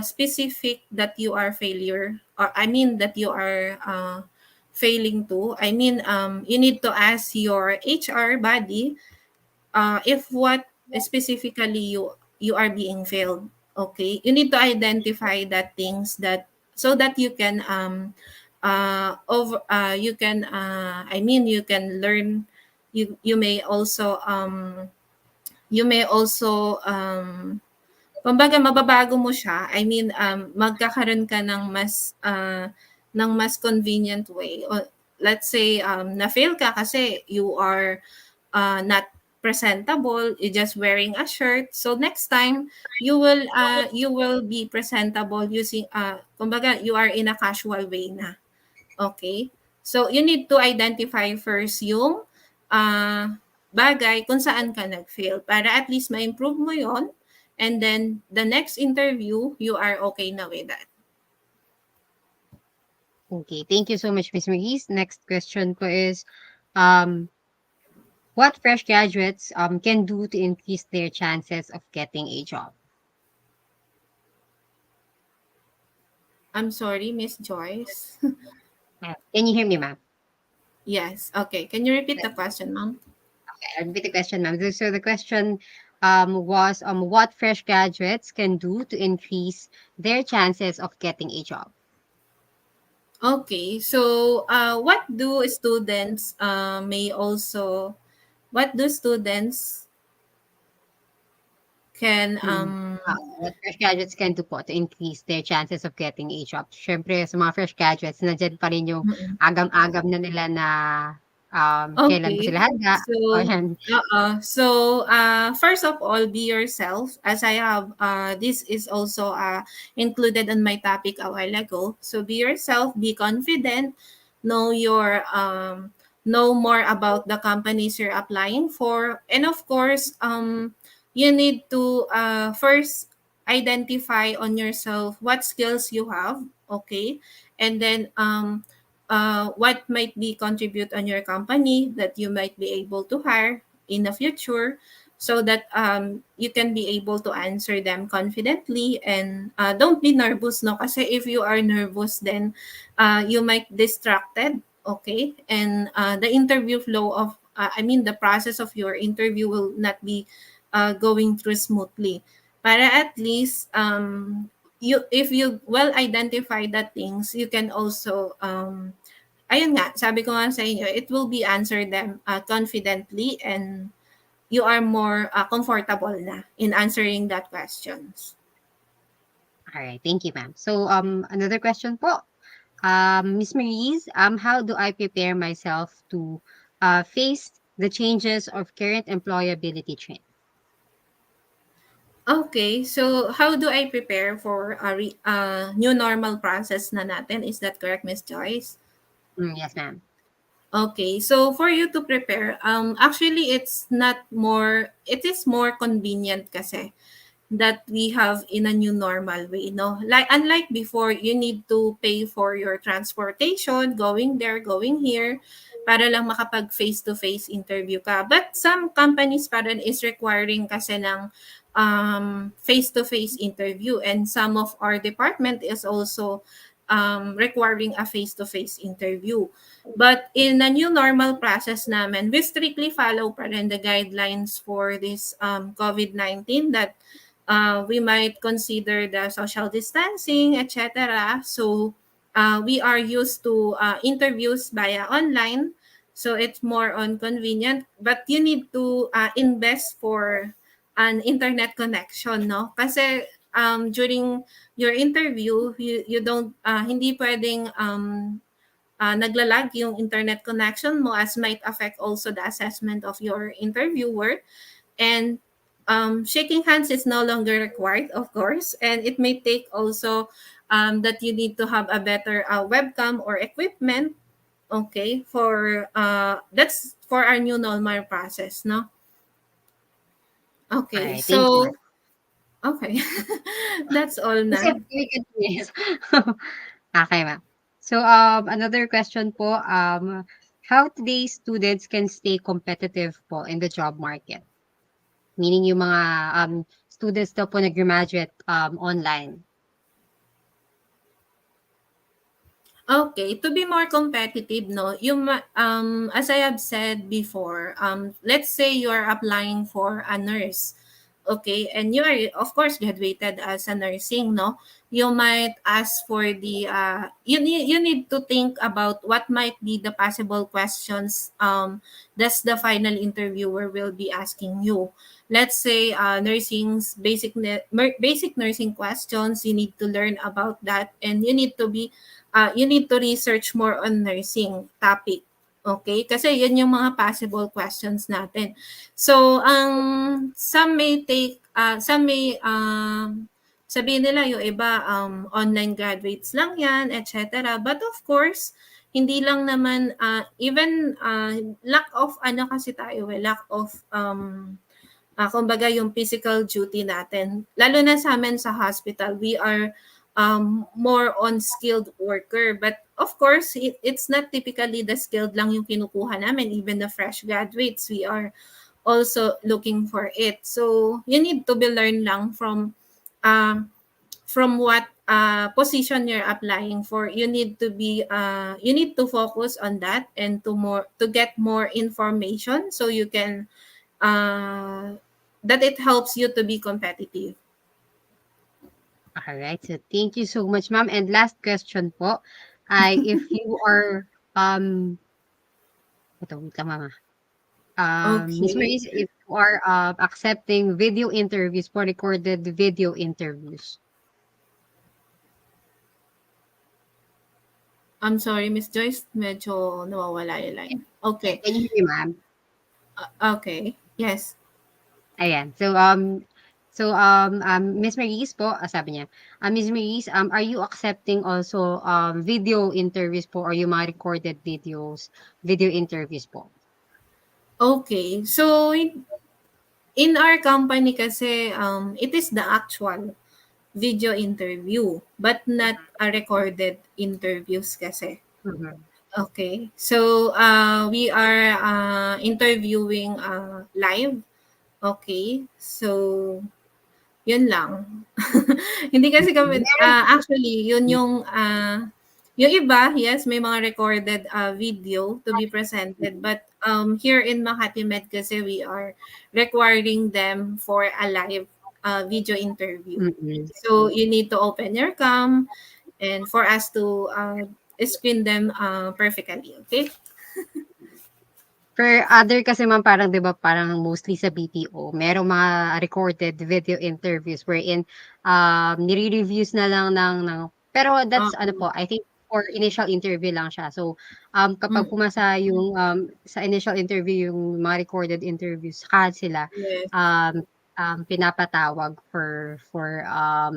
specific that you are failure, or I mean that you are failing to. I mean, you need to ask your HR body if what specifically you are being failed. Okay, you need to identify that things that so that you can over you can I mean you can learn. You may also kumbaga mababago mo siya. I mean, magkakaroon ka ng mas convenient way. O let's say na-fail ka kasi you are not presentable, you're just wearing a shirt. So next time you will be presentable using kumbaga you are in a casual way na. Okay? So you need to identify first yung bagay kung saan ka nag-fail para at least ma-improve mo yon, and then the next interview you are okay na with that. Okay, thank you so much, Miss Maurice. Next question po is, um, what fresh graduates can do to increase their chances of getting a job? I'm sorry, Miss Joyce. Can you hear me, ma'am? Yes. Okay. Can you repeat the question, ma'am? Okay, I'll repeat the question, ma'am. So the question was what fresh graduates can do to increase their chances of getting a job. Okay. So, what do students can What fresh graduates can do po to increase their chances of getting a job? Siyempre, sa mga fresh graduates, nandiyan pa rin yung mm, agam-agam na nila na kailan ba okay. sila handa. O So, yan. first of all, be yourself. As I have, this is also included in my topic a while ago. So, be yourself, be confident, know know more about the companies you're applying for, and of course, you need to first identify on yourself what skills you have. Okay, and then what might be contribute on your company that you might be able to hire in the future, so that you can be able to answer them confidently, and don't be nervous, no, kasi if you are nervous, then you might distracted. Okay, and the interview flow of I mean the process of your interview will not be going through smoothly. Para at least you, if you well identify the things, you can also ayun nga, sabi ko nga sa inyo, it will be answer them confidently, and you are more comfortable na in answering that questions. All right, thank you, ma'am. So another question po. Miss Mariz, how do I prepare myself to face the changes of current employability trend? Okay, so how do I prepare for new normal process na natin? Is that correct, Miss Joyce? Yes, ma'am. Okay, so for you to prepare, actually it is more convenient kasi that we have in a new normal way, no? Like unlike before, you need to pay for your transportation, going there, going here, para lang makapag face-to-face interview ka. But some companies pa rin is requiring kasi ng face-to-face interview, and some of our department is also requiring a face-to-face interview. But in the new normal process namin, we strictly follow pa rin the guidelines for this COVID-19, that we might consider the social distancing, etc. So we are used to interviews via online. So it's more on convenient, but you need to invest for an internet connection, no? Kasi during your interview, you don't hindi pwedeng naglalag yung internet connection mo, as might affect also the assessment of your interviewer. And shaking hands is no longer required, of course, and it may take also that you need to have a better webcam or equipment. Okay, for that's for our new normal process, no? All Okay, right, thank you, ma'am. so okay, that's all Kasi na. we can finish. Okay, ma'am. So another question po, how today's students can stay competitive po in the job market? Meaning yung mga students daw po nag-graduate online. Okay, to be more competitive, no, as I have said before, let's say you are applying for a nurse, okay, and you are of course graduated as a nursing, no, you might ask for the you need to think about what might be the possible questions that's the final interviewer will be asking you. Let's say basic nursing questions, you need to learn about that, and you need to research more on nursing topic. Okay? Kasi yan yung mga possible questions natin. So, some may sabihin nila yung iba, online graduates lang yan, etc. But of course, hindi lang naman, even lack of, ano kasi tayo lack of, kumbaga yung physical duty natin. Lalo na sa amin sa hospital, we are more on skilled worker. But of course, it's not typically the skilled lang yung kinukuha namin. Even the fresh graduates, we are also looking for it. So you need to be learn lang from what position you're applying for, you need to focus on that and to get more information so you can that it helps you to be competitive. All right. So thank you so much, ma'am. And last question po, if you are ito, wait lang, ma'am. Miss Okay. Mariz, if you are accepting video interviews for recorded video interviews. I'm sorry, Miss Joyce, medyo nawawala yung line. Okay. Can you hear me, ma'am? Okay. Yes. Ayan. Miss Mariz po, sabi niya, Miss Mariz, are you accepting also video interviews po or yung mga recorded video interviews po? Okay. So in our company kasi it is the actual video interview but not a recorded interviews kasi. Mhm. Okay. So we are interviewing live. Okay. So yun lang. Hindi kasi kami Meron actually yun yung iba, yes, may mga recorded video to be presented but here in Makati Med kasi we are requiring them for a live video interview. mm. So you need to open your cam and for us to screen them perfectly, okay? For other kasi ma'am parang 'di ba parang mostly sa BPO merong mga recorded video interviews wherein, nire-reviews na lang ng pero that's ano Oo. po, I think for initial interview lang siya. So, kapag Mm. pumasa yung, sa initial interview yung mga recorded interviews saka sila, Yes. pinapatawag for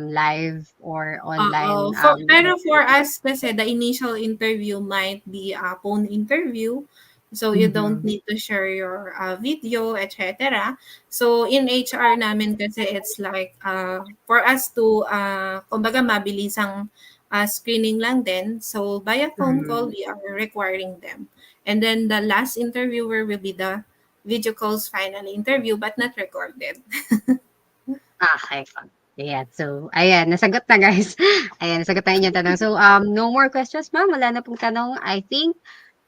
live or online, Oo. Pero for us kasi the initial interview might be a phone interview. So you don't mhm, need to share your video, etc. So in HR namin kasi it's like for us to kumbaga mabilisang screening lang din. So via phone call mhm. we are requiring them. And then the last interviewer will be the video calls final interview but not recorded. Okay po. Ayan. So, ayan, nasagot na guys. Ayan, nasagot na inyong tanong. So, no more questions, ma'am. Wala na pong tanong. I think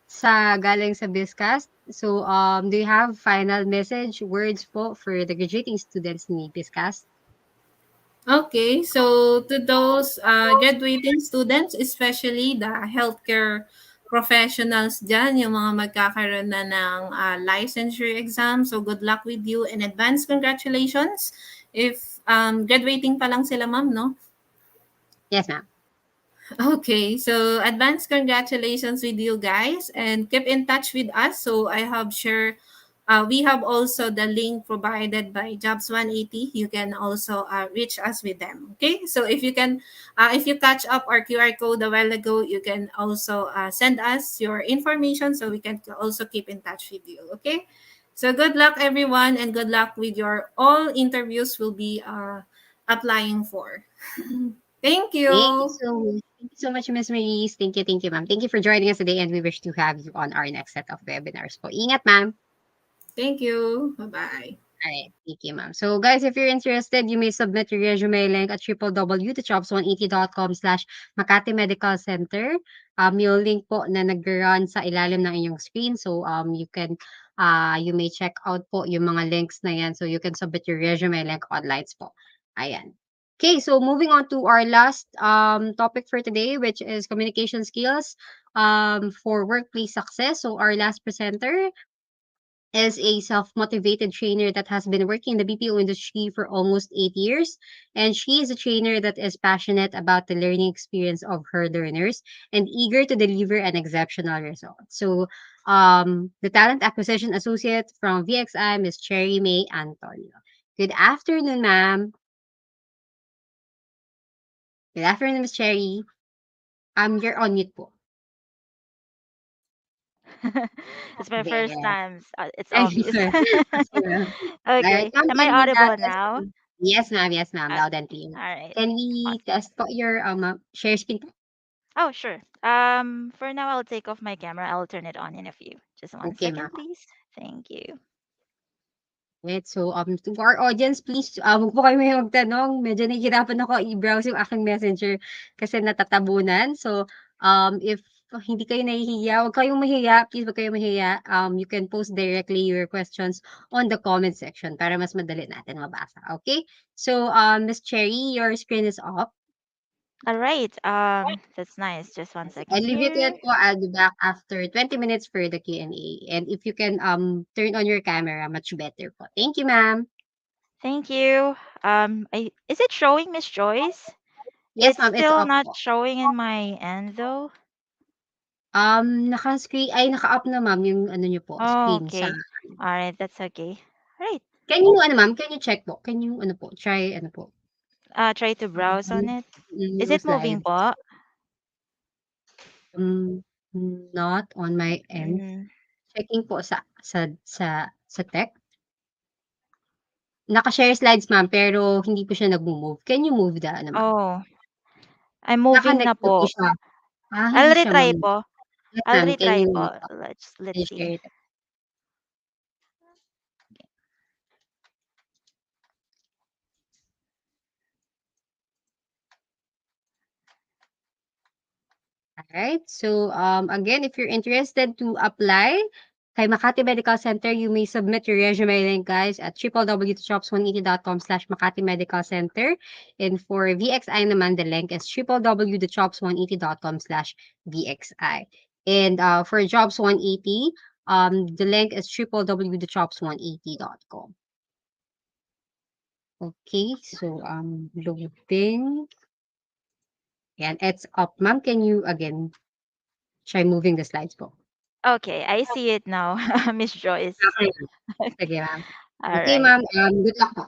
sa galing sa BISCAST. So, do you have final message, words po for the graduating students ni BISCAST? Okay, so to those graduating students, especially the healthcare professionals dyan, yung mga magkakaroon na ng licensure exam. So good luck with you and advance congratulations. If graduating pa lang sila ma'am, no? Yes, ma'am. Okay, so advance congratulations with you guys and keep in touch with us. So we have also the link provided by Jobs 180. You can also reach us with them. Okay, so if you catch up our QR code a while ago, you can also send us your information so we can also keep in touch with you. Okay, so good luck everyone and good luck with your all interviews will be applying for. Thank Thank you you. so much. Thank you so much, Miss Maurice. Thank you, ma'am. Thank you for joining us today and we wish to have you on our next set of webinars po. Ingat, ma'am. Thank you. Bye-bye. Alright, thank you, ma'am. So, guys, if you're interested, you may submit your resume link at www.jobs180.com/Makati Medical Center. Yung link po na nag-run sa ilalim ng inyong screen. So, you may check out po yung mga links na yan. So, you can submit your resume link online po. Ayan. Okay, so moving on to our last topic for today, which is communication skills for workplace success. So, our last presenter is a self-motivated trainer that has been working in the BPO industry for almost 8 years. And she is a trainer that is passionate about the learning experience of her learners and eager to deliver an exceptional result. So, the Talent Acquisition Associate from VXI, Miss Cherry May Antonio. Good afternoon, ma'am. Good afternoon, Miss Cherry. You're on mute po. It's my first There. time. It's Thank you, obvious. sir. Sige, ma'am. Alright, Okay. ma'am, Am I can we audible test now? yes, ma'am, Uh, loud and clear. all right. Can we Awesome. test po your, share screen po? Oh, sure. For now, I'll take off my camera. I'll turn it on in a few. Just one Okay, ma'am. second, please. Thank you. Right, so, to our audience, please, wag po kayo mahihiyang magtanong. Medyo nahihirapan ako i-browse yung aking Messenger kasi natatabunan. So, if hindi kayo nahihiya, wag kayong mahiya, please wag kayong mahiya. You can post directly your questions on the comment section para mas madali natin mabasa, okay? So, Miss Cherry, your screen is up. All right. That's nice. Just one I'll second leave it here. at po. I'll be back after 20 minutes for the Q&A. And if you can turn on your camera, much better po. Thank you, ma'am. Thank you. Is it showing, Miss Joyce? Yes, It's ma'am, it's still up not po. showing in my end though. Naka-screen ay naka-up na ma'am yung ano niyo po, Oh, screen sa okay. All right, that's okay. All right. can you ano ma'am, can you check po? Can you ano po, try ano po, Try to browse on it. Is yung it moving slides? po? Hmm, not on my end. Mm. Checking po sa tech. Naka-share slides ma'am, pero hindi po siya nagmo-move. Can you move the ano ma'am? Oh, I'm moving na Naka-connect na po po. siya. I'll Hindi siya retry ma'am. po. Yes I'll ma'am, can retry you ano po. po, can Let's you share see. it? Alright. So, again, if you're interested to apply kay Makati Medical Center, you may submit your resume link, guys, at www.jobs180.com/Makati Medical Center. And for VXI naman, the link is www.jobs180.com/VXI. And for Jobs 180, the link is www.jobs180.com. Okay, so loading. And it's up, ma'am. Can you again try moving the slides po? Okay, I see it now, Miss Joyce. Okay. Sige, ma'am. All Okay, right. ma'am, good luck po.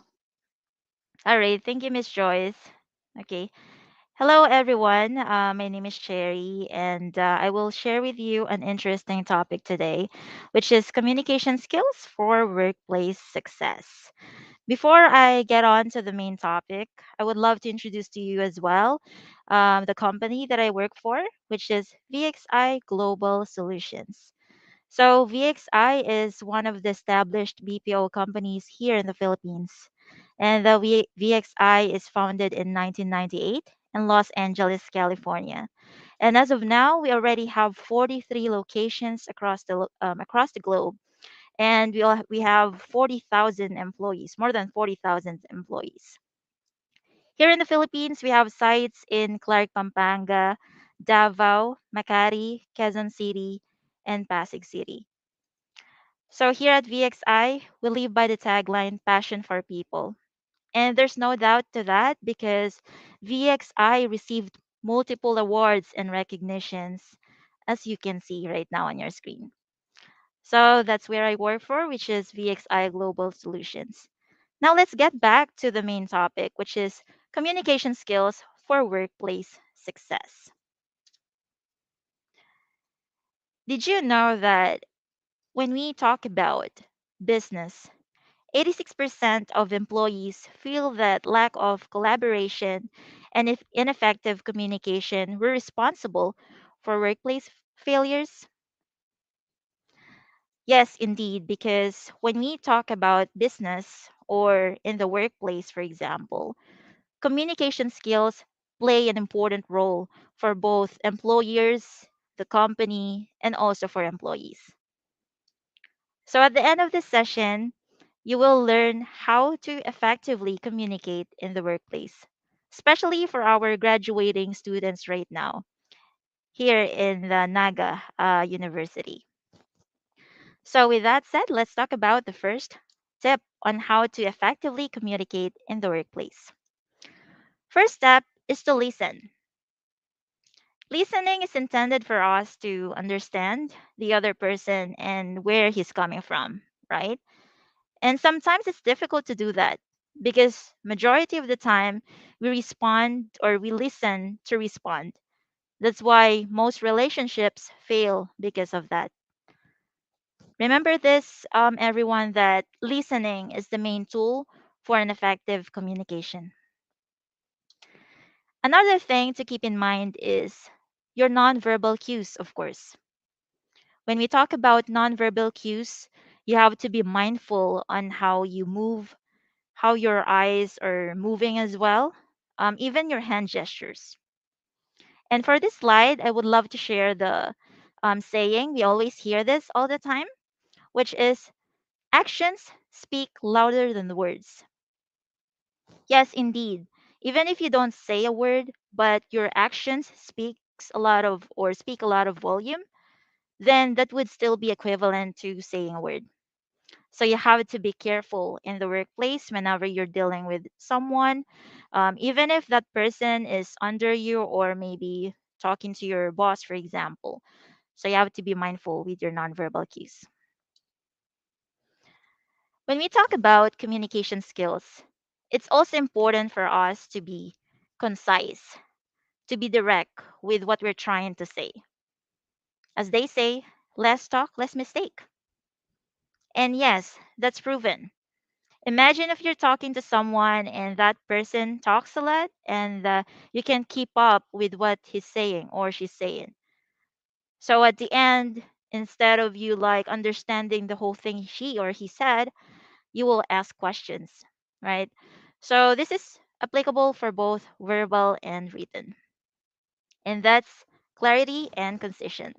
All right. Thank you, Miss Joyce. Okay. Hello, everyone. My name is Sherry, and I will share with you an interesting topic today, which is communication skills for workplace success. Before I get on to the main topic, I would love to introduce to you as well the company that I work for, which is VXI Global Solutions. So, VXI is one of the established BPO companies here in the Philippines. And the VXI is founded in 1998 in Los Angeles, California. And as of now, we already have 43 locations across the globe, and we have 40,000 employees, more than 40,000 employees. Here in the Philippines, we have sites in Clark, Pampanga, Davao, Makati, Quezon City, and Pasig City. So here at VXI, we live by the tagline passion for people. And there's no doubt to that because VXI received multiple awards and recognitions, as you can see right now on your screen. So that's where I work for, which is VXI Global Solutions. Now let's get back to the main topic, which is communication skills for workplace success. Did you know that when we talk about business, 86% of employees feel that lack of collaboration and ineffective communication were responsible for workplace failures? Yes, indeed, because when we talk about business or in the workplace, for example, communication skills play an important role for both employers, the company, and also for employees. So at the end of this session, you will learn how to effectively communicate in the workplace, especially for our graduating students right now here in the Naga University. So, with that said, let's talk about the first tip on how to effectively communicate in the workplace. First step is to listen. Listening is intended for us to understand the other person and where he's coming from, right? And sometimes it's difficult to do that because majority of the time we respond or we listen to respond. That's why most relationships fail because of that. Remember this, everyone, that listening is the main tool for an effective communication. Another thing to keep in mind is your nonverbal cues, of course. When we talk about nonverbal cues, You have to be mindful on how you move, how your eyes are moving as well, even your hand gestures. And for this slide, I would love to share the saying. We always hear this all the time, which is actions speak louder than the words. Yes, indeed. Even if you don't say a word, but your actions speak a lot of volume, then that would still be equivalent to saying a word. So you have to be careful in the workplace whenever you're dealing with someone, even if that person is under you or maybe talking to your boss, for example. So you have to be mindful with your nonverbal cues. When we talk about communication skills, it's also important for us to be concise, to be direct with what we're trying to say. As they say, less talk, less mistake. And yes, that's proven. Imagine if you're talking to someone and that person talks a lot and you can keep up with what he's saying or she's saying. So at the end, instead of you like understanding the whole thing she or he said, you will ask questions, right? So this is applicable for both verbal and written. And that's clarity and concision.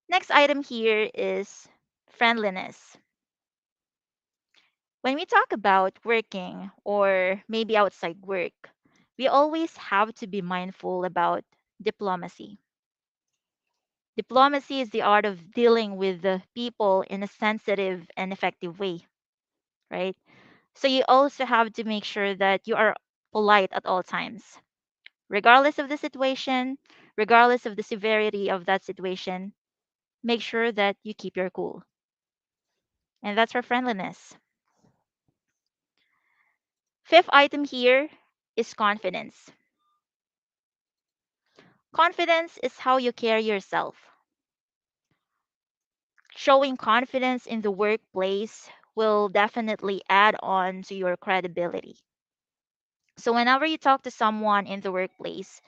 Next item here is friendliness. When we talk about working or maybe outside work, we always have to be mindful about diplomacy. Diplomacy is the art of dealing with the people in a sensitive and effective way, right? So you also have to make sure that you are polite at all times, regardless of the situation, regardless of the severity of that situation. Make sure that you keep your cool. And that's for friendliness. Fifth item here is confidence. Confidence is how you carry yourself. Showing confidence in the workplace will definitely add on to your credibility. So whenever you talk to someone in the workplace,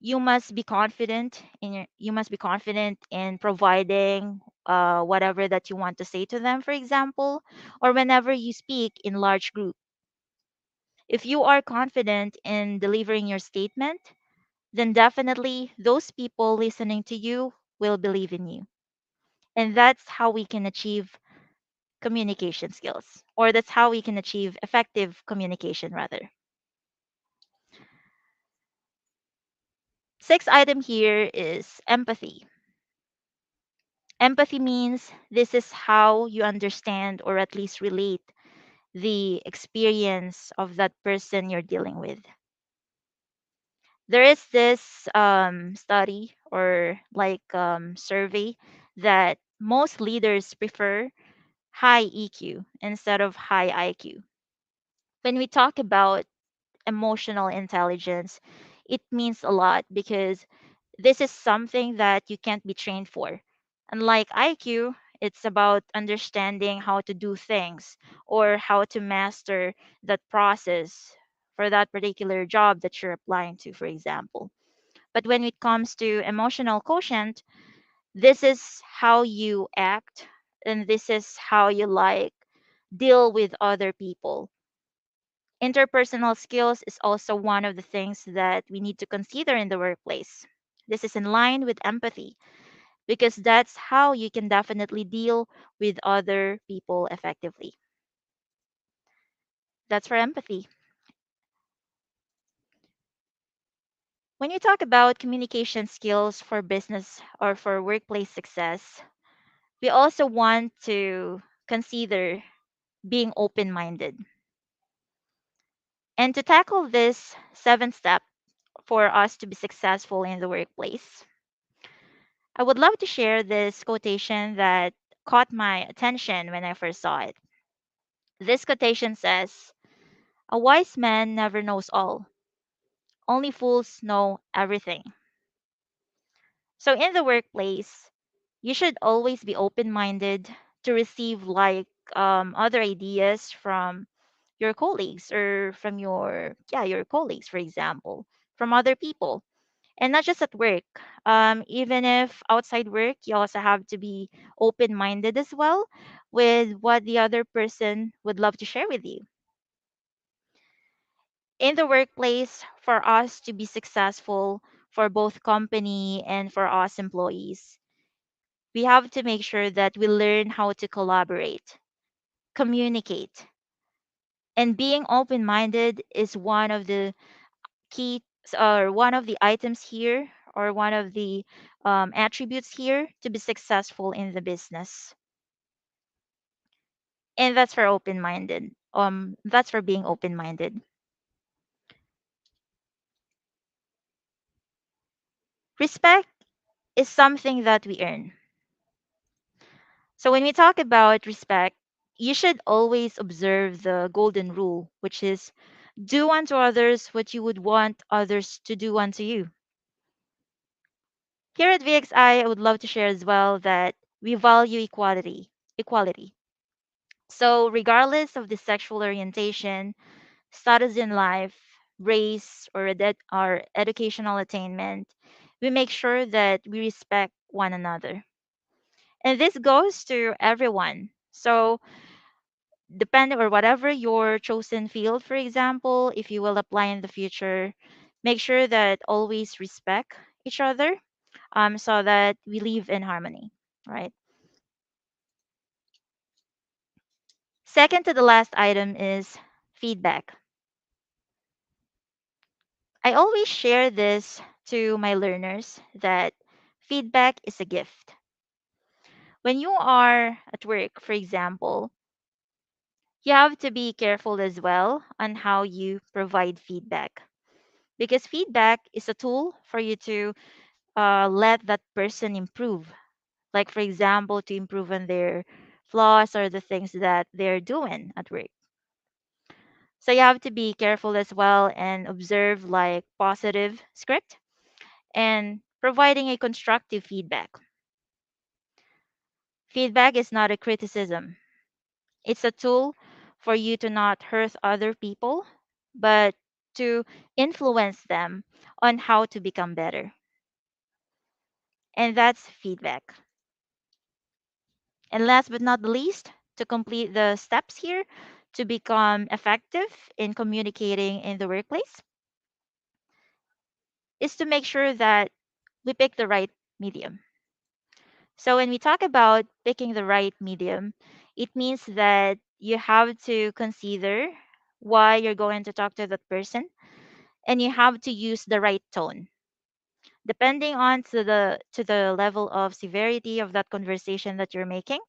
you must be confident in providing whatever that you want to say to them, for example, or whenever you speak in large group. If you are confident in delivering your statement, then definitely those people listening to you will believe in you. And that's how we can achieve communication skills, or that's how we can achieve effective communication, rather. Sixth item here is empathy. Empathy means this is how you understand or at least relate the experience of that person you're dealing with. There is this study or like survey that most leaders prefer high EQ instead of high IQ. When we talk about emotional intelligence, it means a lot because this is something that you can't be trained for. Unlike IQ, it's about understanding how to do things or how to master that process for that particular job that you're applying to, for example. But when it comes to emotional quotient, this is how you act and this is how you like deal with other people. Interpersonal skills is also one of the things that we need to consider in the workplace. This is in line with empathy because that's how you can definitely deal with other people effectively. That's for empathy. When you talk about communication skills for business or for workplace success, we also want to consider being open minded. And to tackle this seventh step for us to be successful in the workplace, I would love to share this quotation that caught my attention when I first saw it. This quotation says, "A wise man never knows all, only fools know everything." So in the workplace, you should always be open minded to receive like other ideas from your colleagues or from your colleagues, for example, from other people. And not just at work. Even if outside work, you also have to be open minded as well with what the other person would love to share with you. In the workplace, for us to be successful, for both company and for us employees, we have to make sure that we learn how to collaborate, communicate, and being open minded is one of the key or one of the items here or one of the attributes here to be successful in the business. And that's for open minded. That's for being open minded. Respect is something that we earn. So when we talk about respect, you should always observe the golden rule, which is do unto others what you would want others to do unto you. Here at VXI, I would love to share as well that we value equality. Equality. So regardless of the sexual orientation, status in life, race, or our educational attainment, we make sure that we respect one another. And this goes to everyone. So depending or whatever your chosen field, for example, if you will apply in the future, make sure that always respect each other, so that we live in harmony, right? Second to the last item is feedback. I always share this to my learners that feedback is a gift. When you are at work, for example, you have to be careful as well on how you provide feedback because feedback is a tool for you to let that person improve. Like, for example, to improve on their flaws or the things that they're doing at work. So you have to be careful as well and observe like positive script and providing a constructive feedback. Feedback is not a criticism. It's a tool for you to not hurt other people, but to influence them on how to become better. And that's feedback. And last but not the least, to complete the steps here to become effective in communicating in the workplace is to make sure that we pick the right medium. So when we talk about picking the right medium, it means that you have to consider why you're going to talk to that person and you have to use the right tone. Depending on to the level of severity of that conversation that you're making,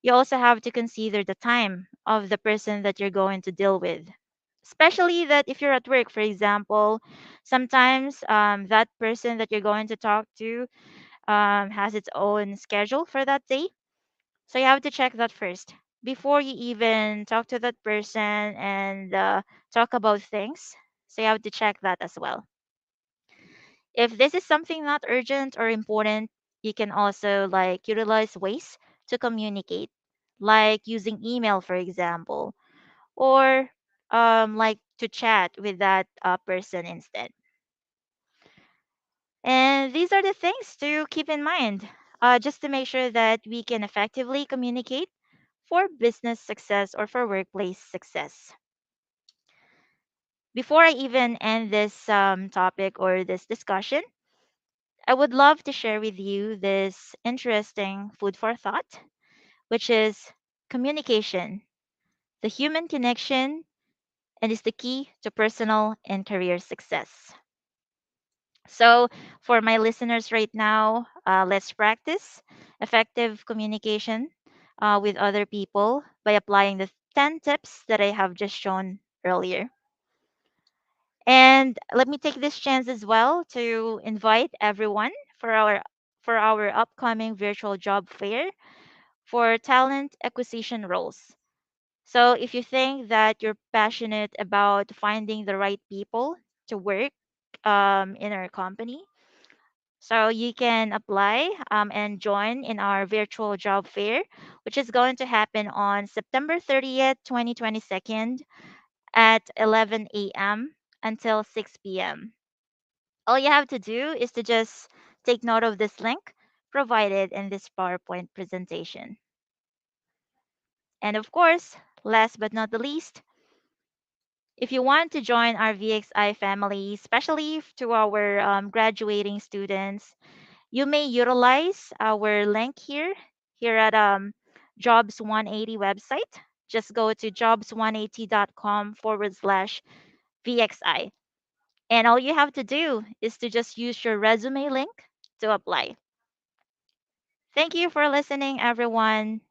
you also have to consider the time of the person that you're going to deal with. Especially that if you're at work, for example, sometimes that person that you're going to talk to has its own schedule for that day. So you have to check that first before you even talk to that person and talk about things. So you have to check that as well. If this is something not urgent or important, you can also like utilize ways to communicate, like using email, for example, or like to chat with that person instead. And these are the things to keep in mind, just to make sure that we can effectively communicate for business success or for workplace success. Before I even end this topic or this discussion, I would love to share with you this interesting food for thought, which is communication, the human connection, and is the key to personal and career success. So, for my listeners right now, let's practice effective communication with other people by applying the 10 tips that I have just shown earlier. And let me take this chance as well to invite everyone for our upcoming virtual job fair for talent acquisition roles. So if you think that you're passionate about finding the right people to work in our company, so you can apply and join in our virtual job fair, which is going to happen on September 30th, 2022 at 11 a.m. until 6 p.m. All you have to do is to just take note of this link provided in this PowerPoint presentation. And of course, last but not the least, if you want to join our VXI family, especially to our graduating students, you may utilize our link here at Jobs 180 website. Just go to jobs180.com/VXI. And all you have to do is to just use your resume link to apply. Thank you for listening, everyone.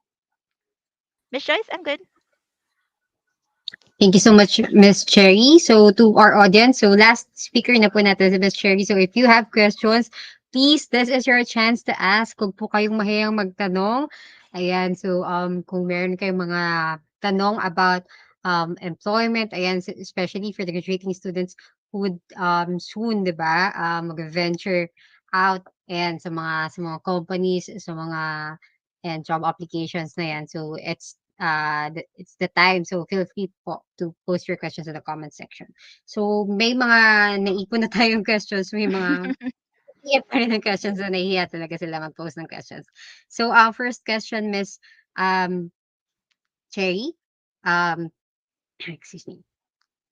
Miss Joyce, I'm good. Thank you so much, Miss Cherry. So to our audience, so last speaker na po natin si Miss Cherry. So if you have questions, please, this is your chance to ask. Huwag po kayong mahiyang magtanong. Ayan, so kung meron kayong mga tanong about employment, ayan, especially for the graduating students who would soon, di ba, mag-venture out and sa mga companies, sa mga and job applications na yan. So it's the time. So feel free po to post your questions in the comment section. So may mga naipon na tayong questions, may mga iip pa rin ng questions na nahihiya talaga sila mag-post ng questions. So first question, Miss um, Cherry. Um, excuse me.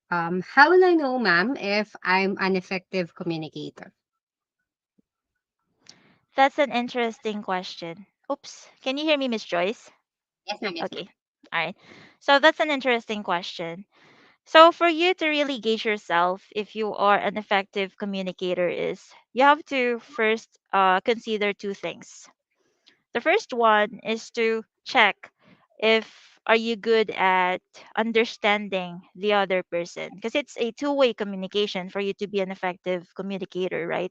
How will I know, ma'am, if I'm an effective communicator? That's an interesting question. Oops. Can you hear me, Miss Joyce? Yes, ma'am. Yes, ma'am. Okay. All right. So that's an interesting question. So for you to really gauge yourself if you are an effective communicator is you have to first consider two things. The first one is to check if are you good at understanding the other person because it's a two-way communication for you to be an effective communicator, right?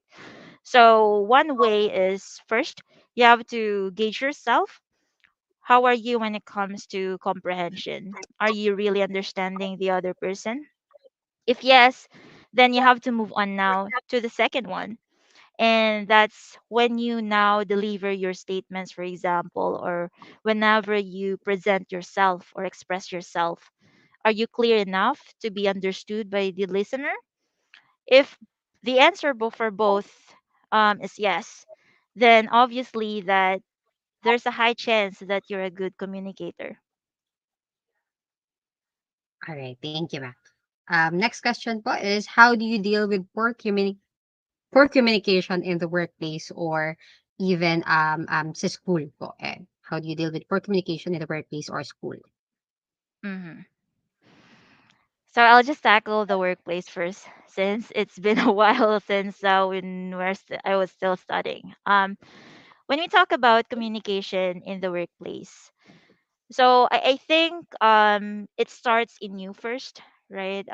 So one way is first you have to gauge yourself. How are you when it comes to comprehension? Are you really understanding the other person? If yes, then you have to move on now to the second one. And that's when you now deliver your statements, for example, or whenever you present yourself or express yourself. Are you clear enough to be understood by the listener? If the answer for both is yes, then obviously that there's a high chance that you're a good communicator. All right. Thank you, ma'am. Next question po is how do you deal with poor communication in the workplace or even sa school po? How do you deal with poor communication in the workplace or school? Hmm. So I'll just tackle the workplace first, since it's been a while since I was still studying. When we talk about communication in the workplace, so I think it starts in you first, right?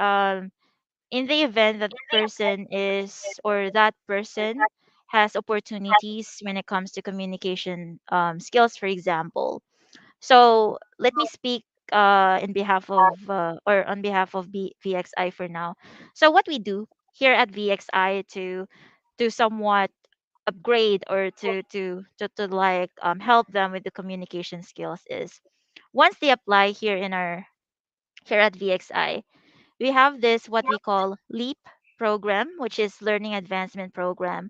In the event that person is or that person has opportunities when it comes to communication skills, for example. So let me speak in behalf of or on behalf of VXI for now. So what we do here at VXI to somewhat upgrade or to like help them with the communication skills is once they apply here at VXI, we have this what we call LEAP program, which is Learning Advancement Program.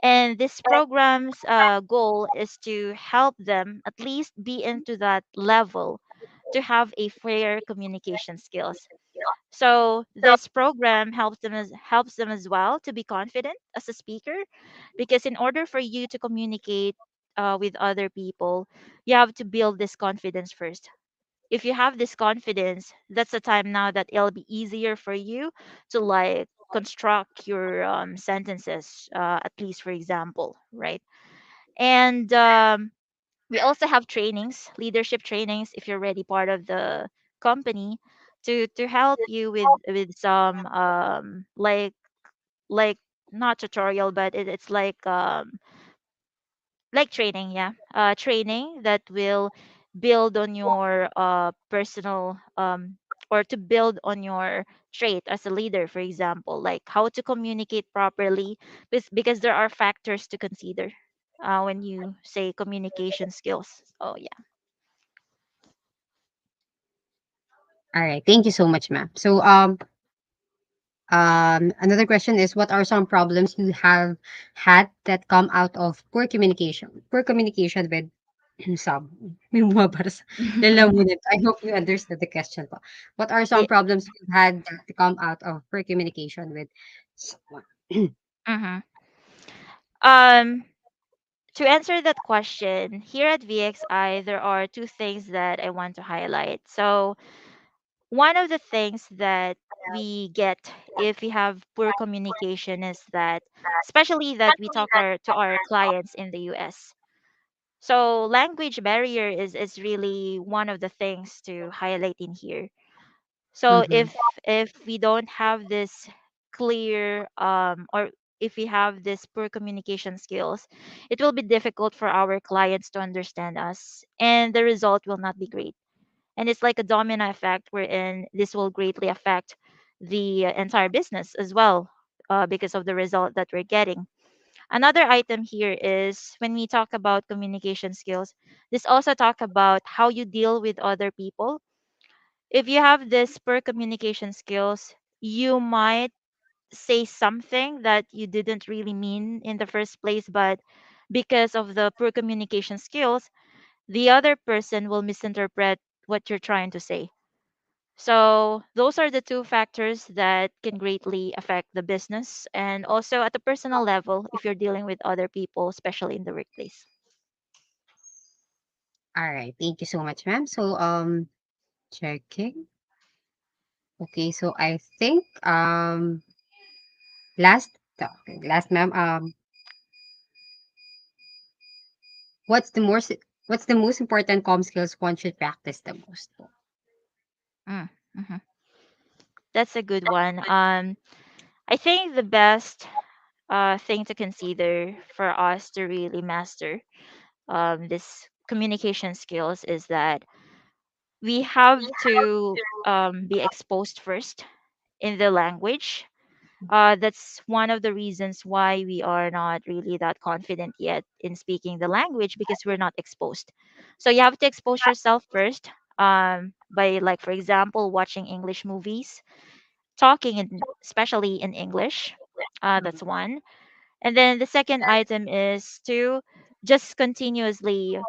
And this program's goal is to help them at least be into that level to have a fair communication skills. So this program helps them as well to be confident as a speaker, because in order for you to communicate with other people, you have to build this confidence first. If you have this confidence, that's the time now that it'll be easier for you to like construct your sentences, at least for example, right? And we also have trainings, leadership trainings, if you're already part of the company, to help you with some like not tutorial, but it's like training, yeah, training that will build on your personal or to build on your trait as a leader, for example, like how to communicate properly, because there are factors to consider when you say communication skills. Oh yeah. All right. Thank you so much, ma'am. So Another question is, what are some problems you have had that come out of poor communication? Poor communication with some. May bumabara sa lalamunan. I hope you understood the question po. What are some Yeah. problems you've had that come out of poor communication with someone? Mhm. Um, to answer that question, here at VXI, there are two things that I want to highlight. So, one of the things that we get if we have poor communication is that, especially that we talk to our clients in the US. So, language barrier is really one of the things to highlight in here. So Mhm. if we don't have this clear or if we have this poor communication skills, it will be difficult for our clients to understand us, and the result will not be great. And it's like a domino effect wherein this will greatly affect the entire business as well, because of the result that we're getting. Another item here is when we talk about communication skills, this also talk about how you deal with other people. If you have this poor communication skills, you might say something that you didn't really mean in the first place, but because of the poor communication skills, the other person will misinterpret what you're trying to say. So, those are the two factors that can greatly affect the business and also at the personal level if you're dealing with other people, especially in the workplace. All right. Thank you so much, ma'am. So, checking. Okay, so I think last ma'am, what's the most what's the most important com skills one should practice the most? Mm, mhm. That's a good one. I think the best thing to consider for us to really master this communication skills is that we have to be exposed first in the language. That's one of the reasons why we are not really that confident yet in speaking the language because we're not exposed. So you have to expose yourself first, by, like, for example, watching English movies, talking in, especially in English. That's one. And then the second item is to just continuously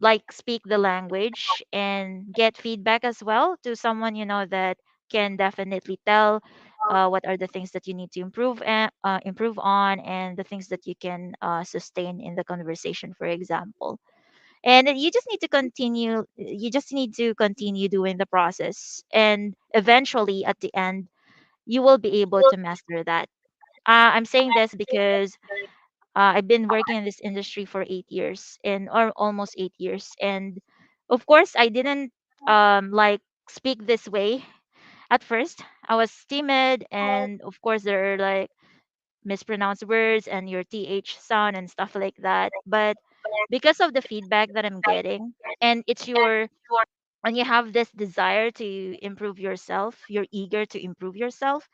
like speak the language and get feedback as well to someone you know that can definitely tell what are the things that you need to improve on, and the things that you can sustain in the conversation, for example. And then you just need to continue doing the process, and eventually at the end you will be able to master that. I'm saying this because I've been working in this industry for 8 years, and or almost 8 years, and of course, I didn't like speak this way at first. I was timid, and of course, there are like mispronounced words and your th sound and stuff like that. But because of the feedback that I'm getting, and it's your and you have this desire to improve yourself, you're eager to improve yourself,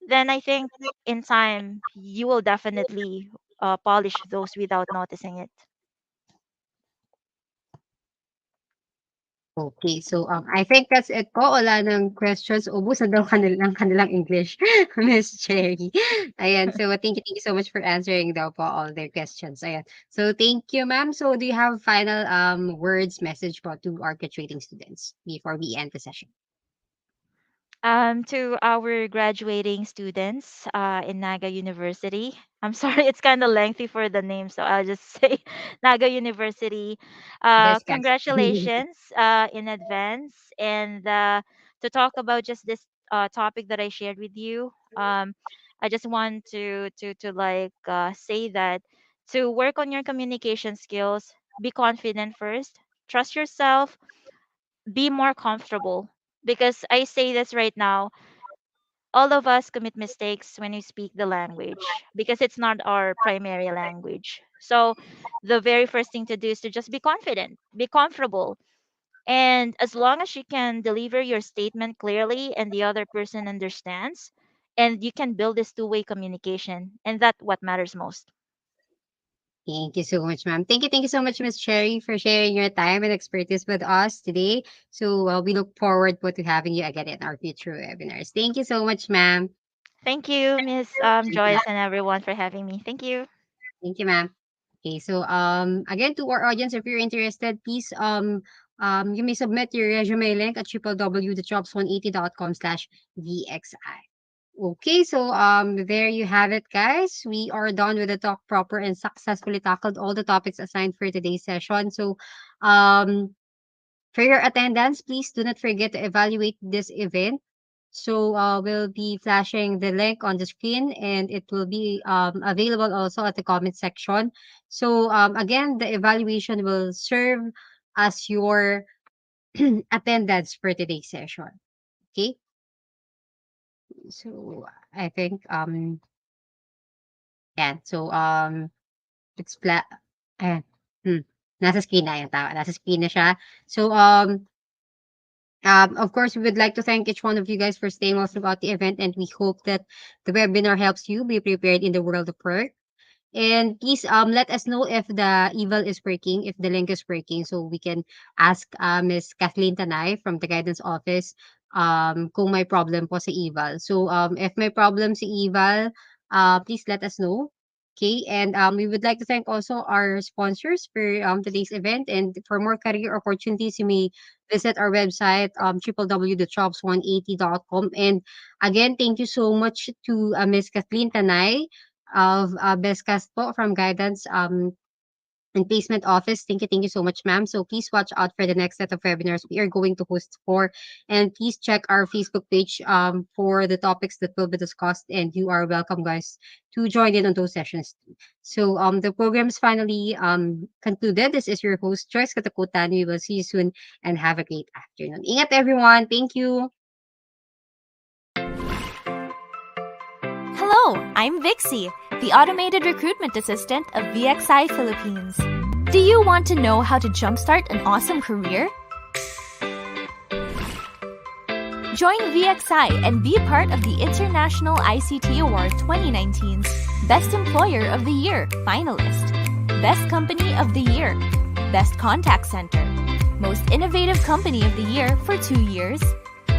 then I think in time you will definitely polish those without noticing it. Okay, so I think that's it po. Wala ng questions. Ubos na daw kanilang English, Miss Cherry. Ayan, so thank you so much for answering daw po all their questions. Ayan. So thank you, ma'am. So do you have final words, message po to our graduating students before we end the session? To our graduating students in Naga University, I'm sorry, it's kind of lengthy for the name, so I'll just say Naga University. BISCAST. Congratulations in advance. And to talk about just this topic that I shared with you, I just want to like say that to work on your communication skills, be confident first, trust yourself, be more comfortable. Because I say this right now, all of us commit mistakes when we speak the language because it's not our primary language. So the very first thing to do is to just be confident, be comfortable. And as long as you can deliver your statement clearly and the other person understands, and you can build this two-way communication, and that's what matters most. Thank you so much, ma'am. Thank you so much, Miss Cherry, for sharing your time and expertise with us today. So we look forward po to having you again in our future webinars. Thank you so much, ma'am. Thank you, Miss Thank you, Joyce, ma'am. and everyone for having me. Thank you. Thank you, ma'am. Okay, so again to our audience, if you're interested, please you may submit your resume link at www.jobs180.com/VXI. Okay, so there you have it, guys. We are done with the talk proper and successfully tackled all the topics assigned for today's session. So um for your attendance, please do not forget to evaluate this event. So we'll be flashing the link on the screen and it will be available also at the comment section. So again, the evaluation will serve as your attendance for today's session. Okay. So I think yeah. So it's ayan. Hmm. Nasa screen na yan, tama. Nasa screen na siya. So of course, we would like to thank each one of you guys for staying all throughout the event, and we hope that the webinar helps you be prepared in the world of work. And please let us know if the email is working, if the link is working, so we can ask Miss Kathleen Tanay from the guidance office kung may problem po sa eval. So if may problem sa eval, please let us know. Okay, and we would like to thank also our sponsors for today's event. And for more career opportunities, you may visit our website www.jobs180.com. And again, thank you so much to Miss Kathleen Tanay of BSCAST po from Guidance and Placement Office. Thank you so much, ma'am. So please watch out for the next set of webinars we are going to host for. And please check our Facebook page for the topics that will be discussed. And you are welcome, guys, to join in on those sessions too. So the program is finally concluded. This is your host, Joyce Katakutan. We will see you soon and have a great afternoon. Ingat, everyone. Thank you. Hello, I'm Vixie, the automated recruitment assistant of VXI Philippines. Do you want to know how to jumpstart an awesome career? Join VXI and be part of the International ICT Award 2019's Best Employer of the Year finalist, Best Company of the Year, Best Contact Center, Most Innovative Company of the Year for 2 years,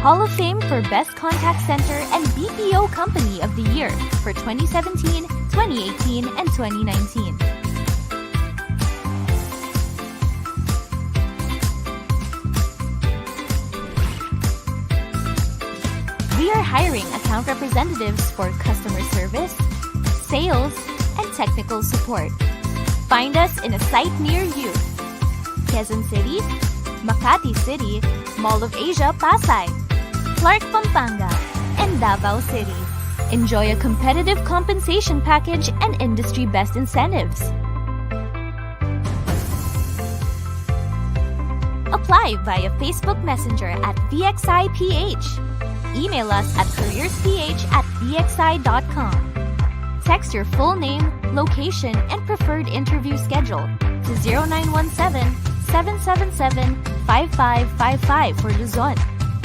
Hall of Fame for Best Contact Center and BPO Company of the Year for 2017, 2018, and 2019. We are hiring account representatives for customer service, sales, and technical support. Find us in a site near you. Quezon City, Makati City, Mall of Asia, Pasay, Clark, Pampanga, and Davao City. Enjoy a competitive compensation package and industry best incentives. Apply via Facebook Messenger at VXIPH. Email us at careersph@vxi.com. Text your full name, location, and preferred interview schedule to 0917-777-5555 for Luzon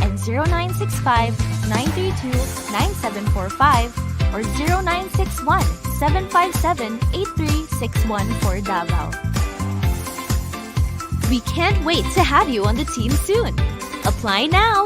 and 0965-932-9745 or 0961-757-8361 for Davao. We can't wait to have you on the team soon. Apply now!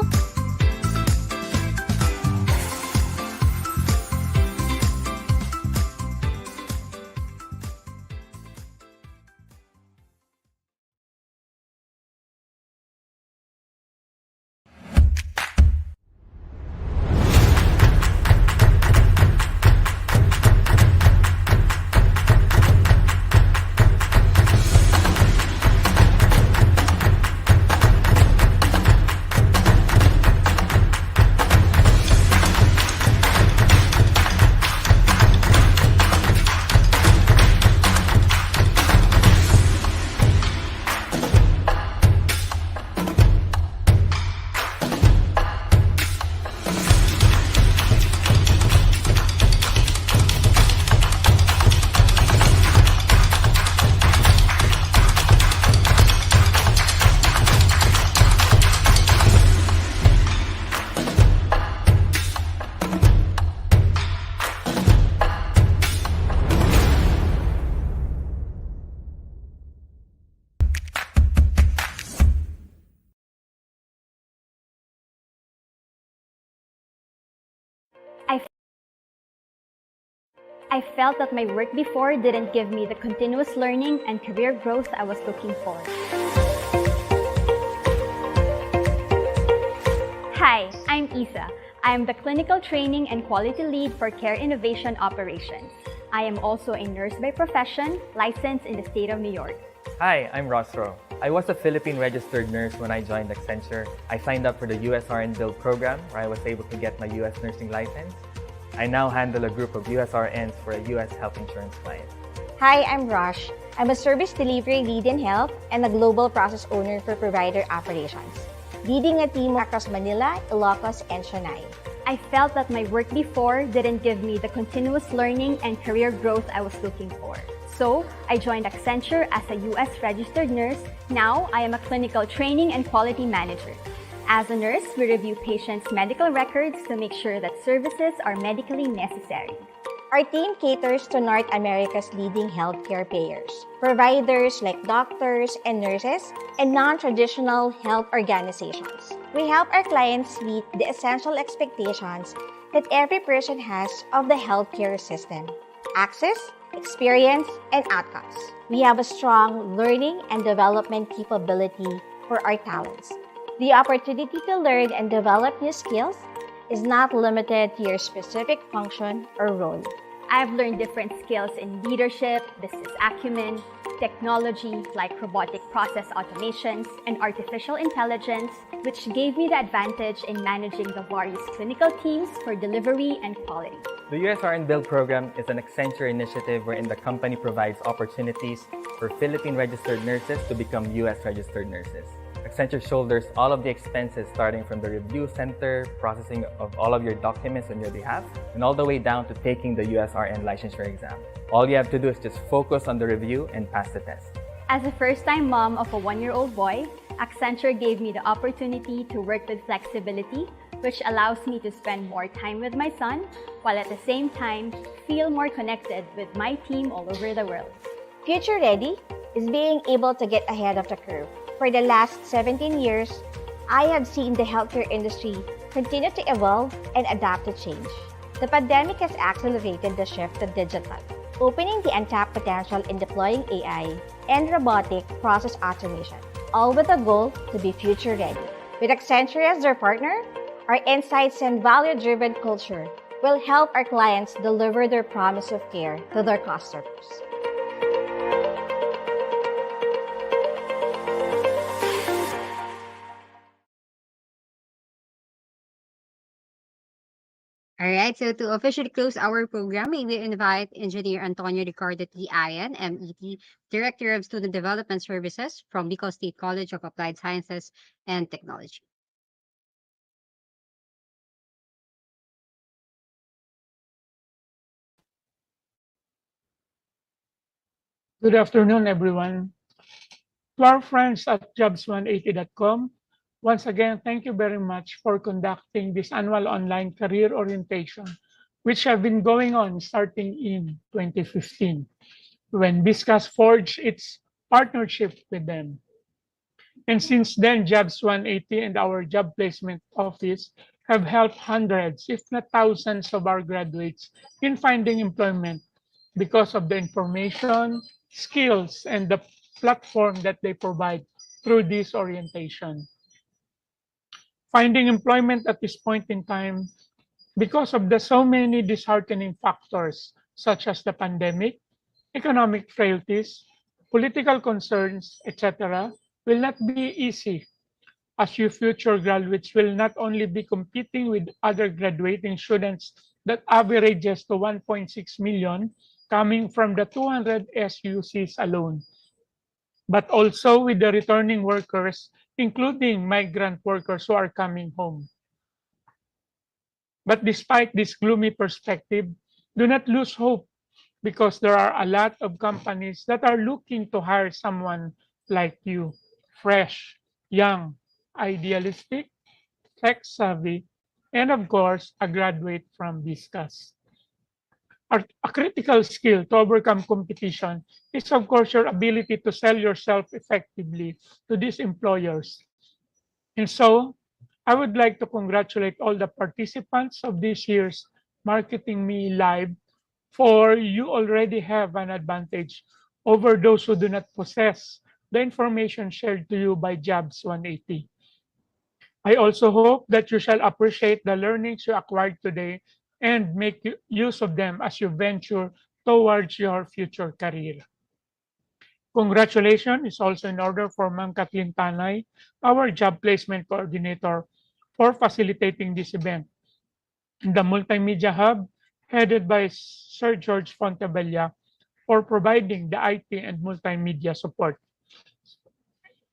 I felt that my work before didn't give me the continuous learning and career growth I was looking for. Hi, I'm Isa. I am the Clinical Training and Quality Lead for Care Innovation Operations. I am also a nurse by profession, licensed in the state of New York. Hi, I'm Rosro. I was a Philippine registered nurse when I joined Accenture. I signed up for the USRN Build program where I was able to get my US nursing license. I now handle a group of USRNs for a US health insurance client. Hi, I'm Rosh. I'm a service delivery lead in health and a global process owner for provider operations, leading a team across Manila, Ilocos, and Chennai. I felt that my work before didn't give me the continuous learning and career growth I was looking for. So, I joined Accenture as a US registered nurse. Now, I am a clinical training and quality manager. As a nurse, we review patients' medical records to make sure that services are medically necessary. Our team caters to North America's leading healthcare payers, providers like doctors and nurses, and non-traditional health organizations. We help our clients meet the essential expectations that every person has of the healthcare system: access, experience, and outcomes. We have a strong learning and development capability for our talents. The opportunity to learn and develop new skills is not limited to your specific function or role. I've learned different skills in leadership, business acumen, technology like robotic process automations, and artificial intelligence, which gave me the advantage in managing the various clinical teams for delivery and quality. The USRN Build program is an Accenture initiative wherein the company provides opportunities for Philippine registered nurses to become US registered nurses. Accenture shoulders all of the expenses starting from the review center, processing of all of your documents on your behalf, and all the way down to taking the USRN licensure exam. All you have to do is just focus on the review and pass the test. As a first-time mom of a 1-year-old boy, Accenture gave me the opportunity to work with flexibility, which allows me to spend more time with my son, while at the same time, feel more connected with my team all over the world. Future Ready is being able to get ahead of the curve. For the last 17 years, I have seen the healthcare industry continue to evolve and adapt to change. The pandemic has accelerated the shift to digital, opening the untapped potential in deploying AI and robotic process automation, all with a goal to be future ready. With Accenture as their partner, our insights and value-driven culture will help our clients deliver their promise of care to their customers. All right, so to officially close our program, may we invite Engineer Antonio Ricardo T. Ayan, MET, Director of Student Development Services from Bicol State College of Applied Sciences and Technology. Good afternoon, everyone. To our friends at jobs180.com, once again, thank you very much for conducting this annual online career orientation, which have been going on starting in 2015, when BISCAST forged its partnership with them. And since then, Jobs 180 and our job placement office have helped hundreds, if not thousands, of our graduates in finding employment because of the information, skills, and the platform that they provide through this orientation. Finding employment at this point in time, because of the so many disheartening factors such as the pandemic, economic frailties, political concerns, etc., will not be easy, as you future graduates will not only be competing with other graduating students that averages to 1.6 million coming from the 200 SUCs alone, but also with the returning workers, including migrant workers who are coming home. But despite this gloomy perspective, do not lose hope, because there are a lot of companies that are looking to hire someone like you, fresh, young, idealistic, tech savvy, and of course, a graduate from BISCAST. A critical skill to overcome competition is, of course, your ability to sell yourself effectively to these employers. And so, I would like to congratulate all the participants of this year's Marketing Me Live for you already have an advantage over those who do not possess the information shared to you by Jobs 180. I also hope that you shall appreciate the learnings you acquired today and make use of them as you venture towards your future career. Congratulations is also in order for Ma'am Kathleen Tanay, our job placement coordinator, for facilitating this event. The Multimedia Hub, headed by Sir George Fontebella, for providing the IT and multimedia support.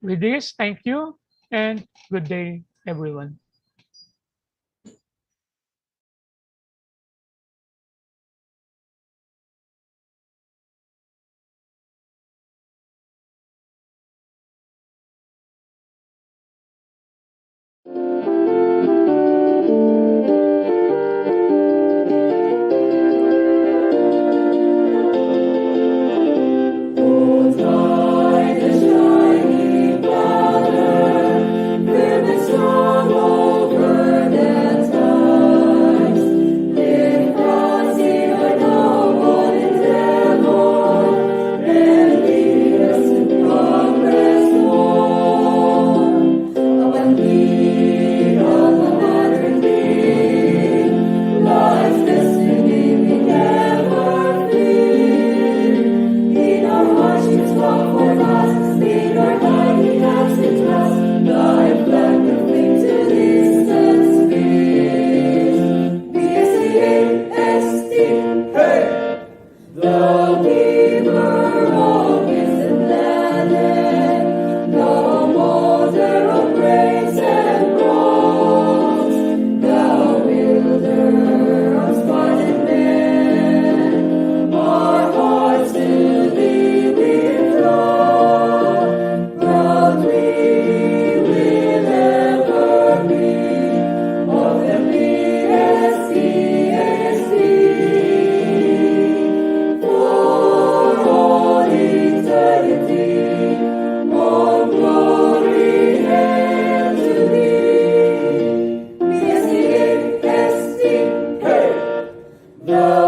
With this, thank you and good day, everyone. The